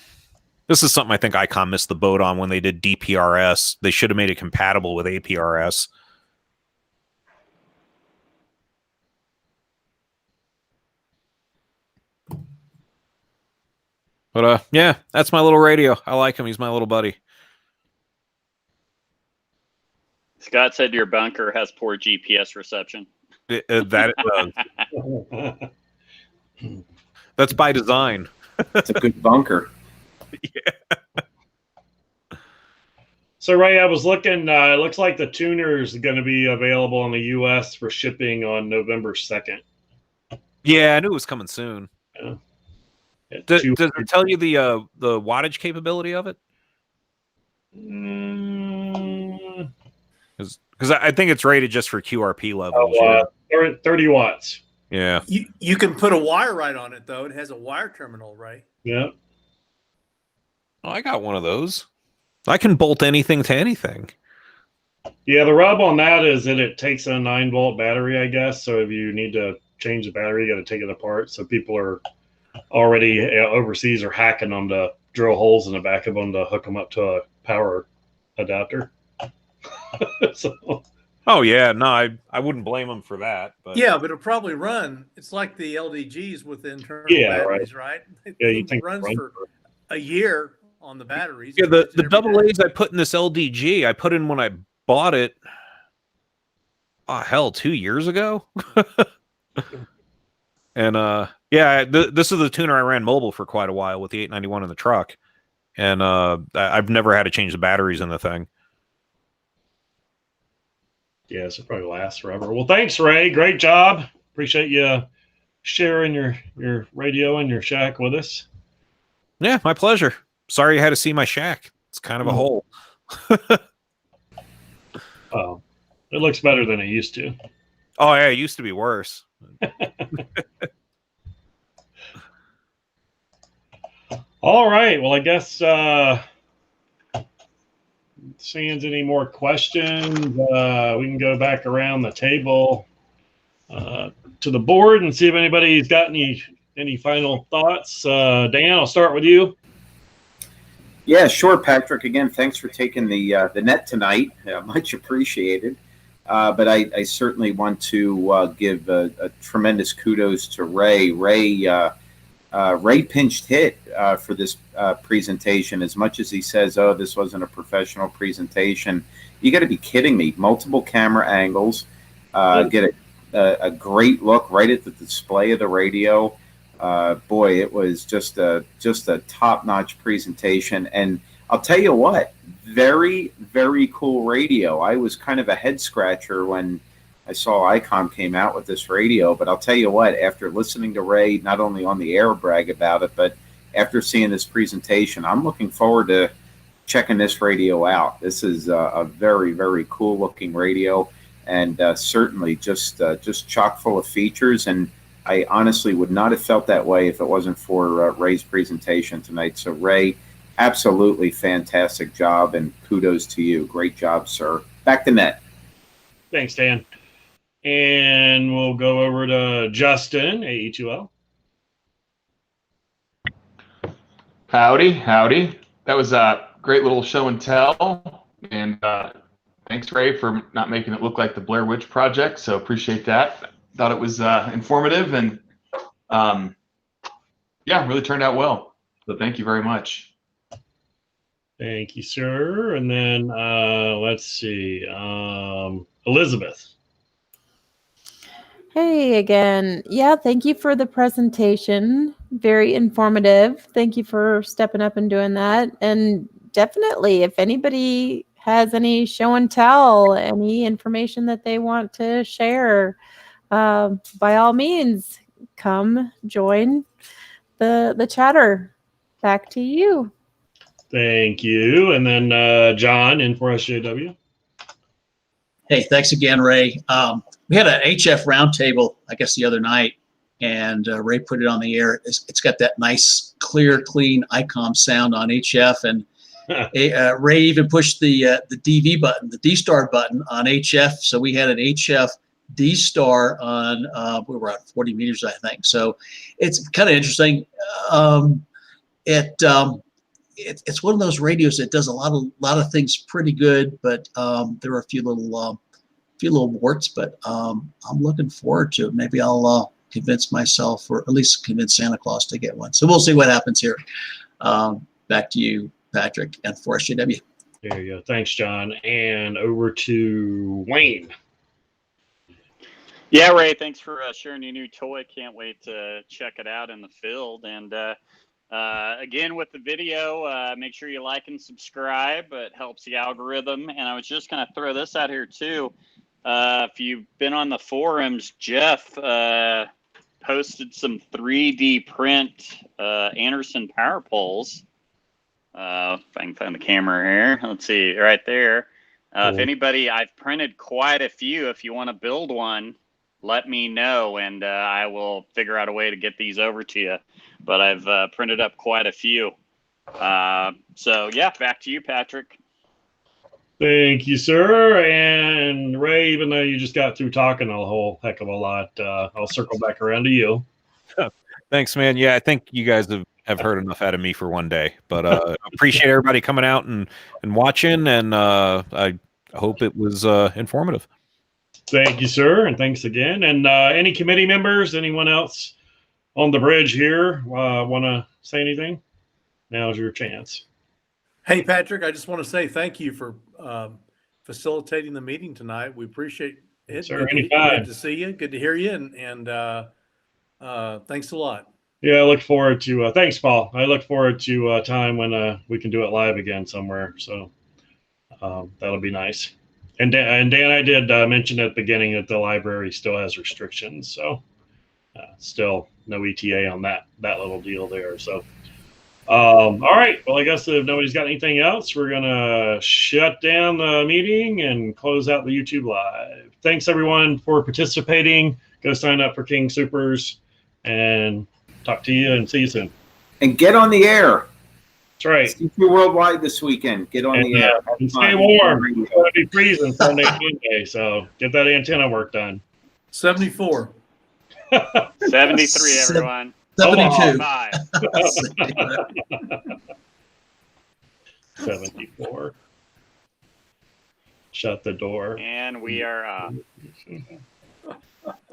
is something I think Icom missed the boat on when they did DPRS. They should have made it compatible with APRS. But yeah, that's my little radio. I like him. He's my little buddy. Scott said your bunker has poor GPS reception. That that's by design. It's a good bunker. Yeah. So Ray, I was looking. It looks like the tuner is going to be available in the U.S. for shipping on November 2nd. Yeah, I knew it was coming soon. Yeah. Does it tell you the wattage capability of it? Because I think it's rated just for QRP levels. 30 watts. Yeah. You can put a wire right on it, though. It has a wire terminal, right? Yeah. Oh, I got one of those. I can bolt anything to anything. Yeah, the rub on that is that it takes a 9-volt battery, I guess. So if you need to change the battery, you got to take it apart. So people are already overseas are hacking them to drill holes in the back of them to hook them up to a power adapter. So. Oh yeah, no, I wouldn't blame them for that. But yeah, but it'll probably run. It's like the LDGs with internal batteries, right? Yeah, you think it runs for a year on the batteries. Yeah, the double A's I put in this LDG, I put in when I bought it. Oh hell, 2 years ago. And yeah, this is the tuner I ran mobile for quite a while with the 891 in the truck, and I've never had to change the batteries in the thing. Yeah, so probably lasts forever. Well, thanks, Ray. Great job. Appreciate you sharing your radio and your shack with us. Yeah, my pleasure. Sorry you had to see my shack. It's kind of a hole. Oh, it looks better than it used to. Oh yeah, it used to be worse. All right. Well, I guess seeing any more questions, we can go back around the table to the board and see if anybody's got any final thoughts. Dan, I'll start with you. Yeah, sure, Patrick. Again, thanks for taking the net tonight. Much appreciated. But I certainly want to give a tremendous kudos to Ray. Ray pinched hit for this presentation. As much as he says, "Oh, this wasn't a professional presentation," you got to be kidding me! Multiple camera angles, get a great look right at the display of the radio. Boy, it was just a top-notch presentation. And I'll tell you what, very, very cool radio. I was kind of a head scratcher when I saw Icom came out with this radio, but I'll tell you what, after listening to Ray, not only on the air brag about it, but after seeing this presentation, I'm looking forward to checking this radio out. This is a very, very cool looking radio, and certainly just chock full of features. And I honestly would not have felt that way if it wasn't for Ray's presentation tonight. So Ray, absolutely fantastic job, and kudos to you. Great job, sir. Back to net. Thanks, Dan. And we'll go over to Justin, AE2L. Howdy. That was a great little show and tell. And thanks, Ray, for not making it look like the Blair Witch Project. So appreciate that. Thought it was informative, and yeah, really turned out well. So thank you very much. Thank you, sir. And then let's see, Elizabeth. Hey again. Yeah, thank you for the presentation. Very informative. Thank you for stepping up and doing that. And definitely, if anybody has any show and tell, any information that they want to share, by all means, come join the chatter. Back to you. Thank you. And then John in for SJW. Hey, thanks again, Ray. We had an HF roundtable, I guess, the other night, and Ray put it on the air. It's got that nice, clear, clean Icom sound on HF, and Ray even pushed the DV button, the D-Star button on HF. So we had an HF D-Star on, we were at 40 meters, I think. So it's kind of interesting. It's one of those radios that does a lot of things pretty good, but there are a few little warts. But I'm looking forward to it. Maybe I'll convince myself, or at least convince Santa Claus to get one. So we'll see what happens here. Back to you, Patrick, and for SJW. There you go. Thanks, John. And over to Wayne. Yeah, Ray, thanks for sharing your new toy. Can't wait to check it out in the field. And again, with the video, make sure you like and subscribe. It helps the algorithm. And I was just going to throw this out here, too. If you've been on the forums, Jeff posted some 3D print Anderson power poles. If I can find the camera here. Let's see, right there. If anybody, I've printed quite a few. If you want to build one, let me know, and I will figure out a way to get these over to you. But I've printed up quite a few. So, yeah, back to you, Patrick. Thank you, sir. And Ray, even though you just got through talking a whole heck of a lot, I'll circle back around to you. Thanks, man. Yeah, I think you guys have heard enough out of me for one day. But appreciate everybody coming out and watching, and I hope it was informative. Thank you, sir, and thanks again. And any committee members, anyone else on the bridge here want to say anything? Now's your chance. Hey, Patrick, I just want to say thank you for facilitating the meeting tonight. We appreciate it. Sir, anytime. Good to see you. Good to hear you. And thanks a lot. Yeah, I look forward to thanks, Paul. I look forward to a time when we can do it live again somewhere. So that'll be nice. And Dan, I did mention at the beginning that the library still has restrictions. So still no ETA on that little deal there. So all right. Well, I guess if nobody's got anything else, we're going to shut down the meeting and close out the YouTube Live. Thanks, everyone, for participating. Go sign up for King Supers, and talk to you and see you soon. And get on the air. That's right. See you worldwide this weekend. Get on the air. And stay warm. It's going to be freezing Sunday, Monday, so get that antenna work done. 74. 73, everyone. 72. Bye. 74. Shut the door. And we are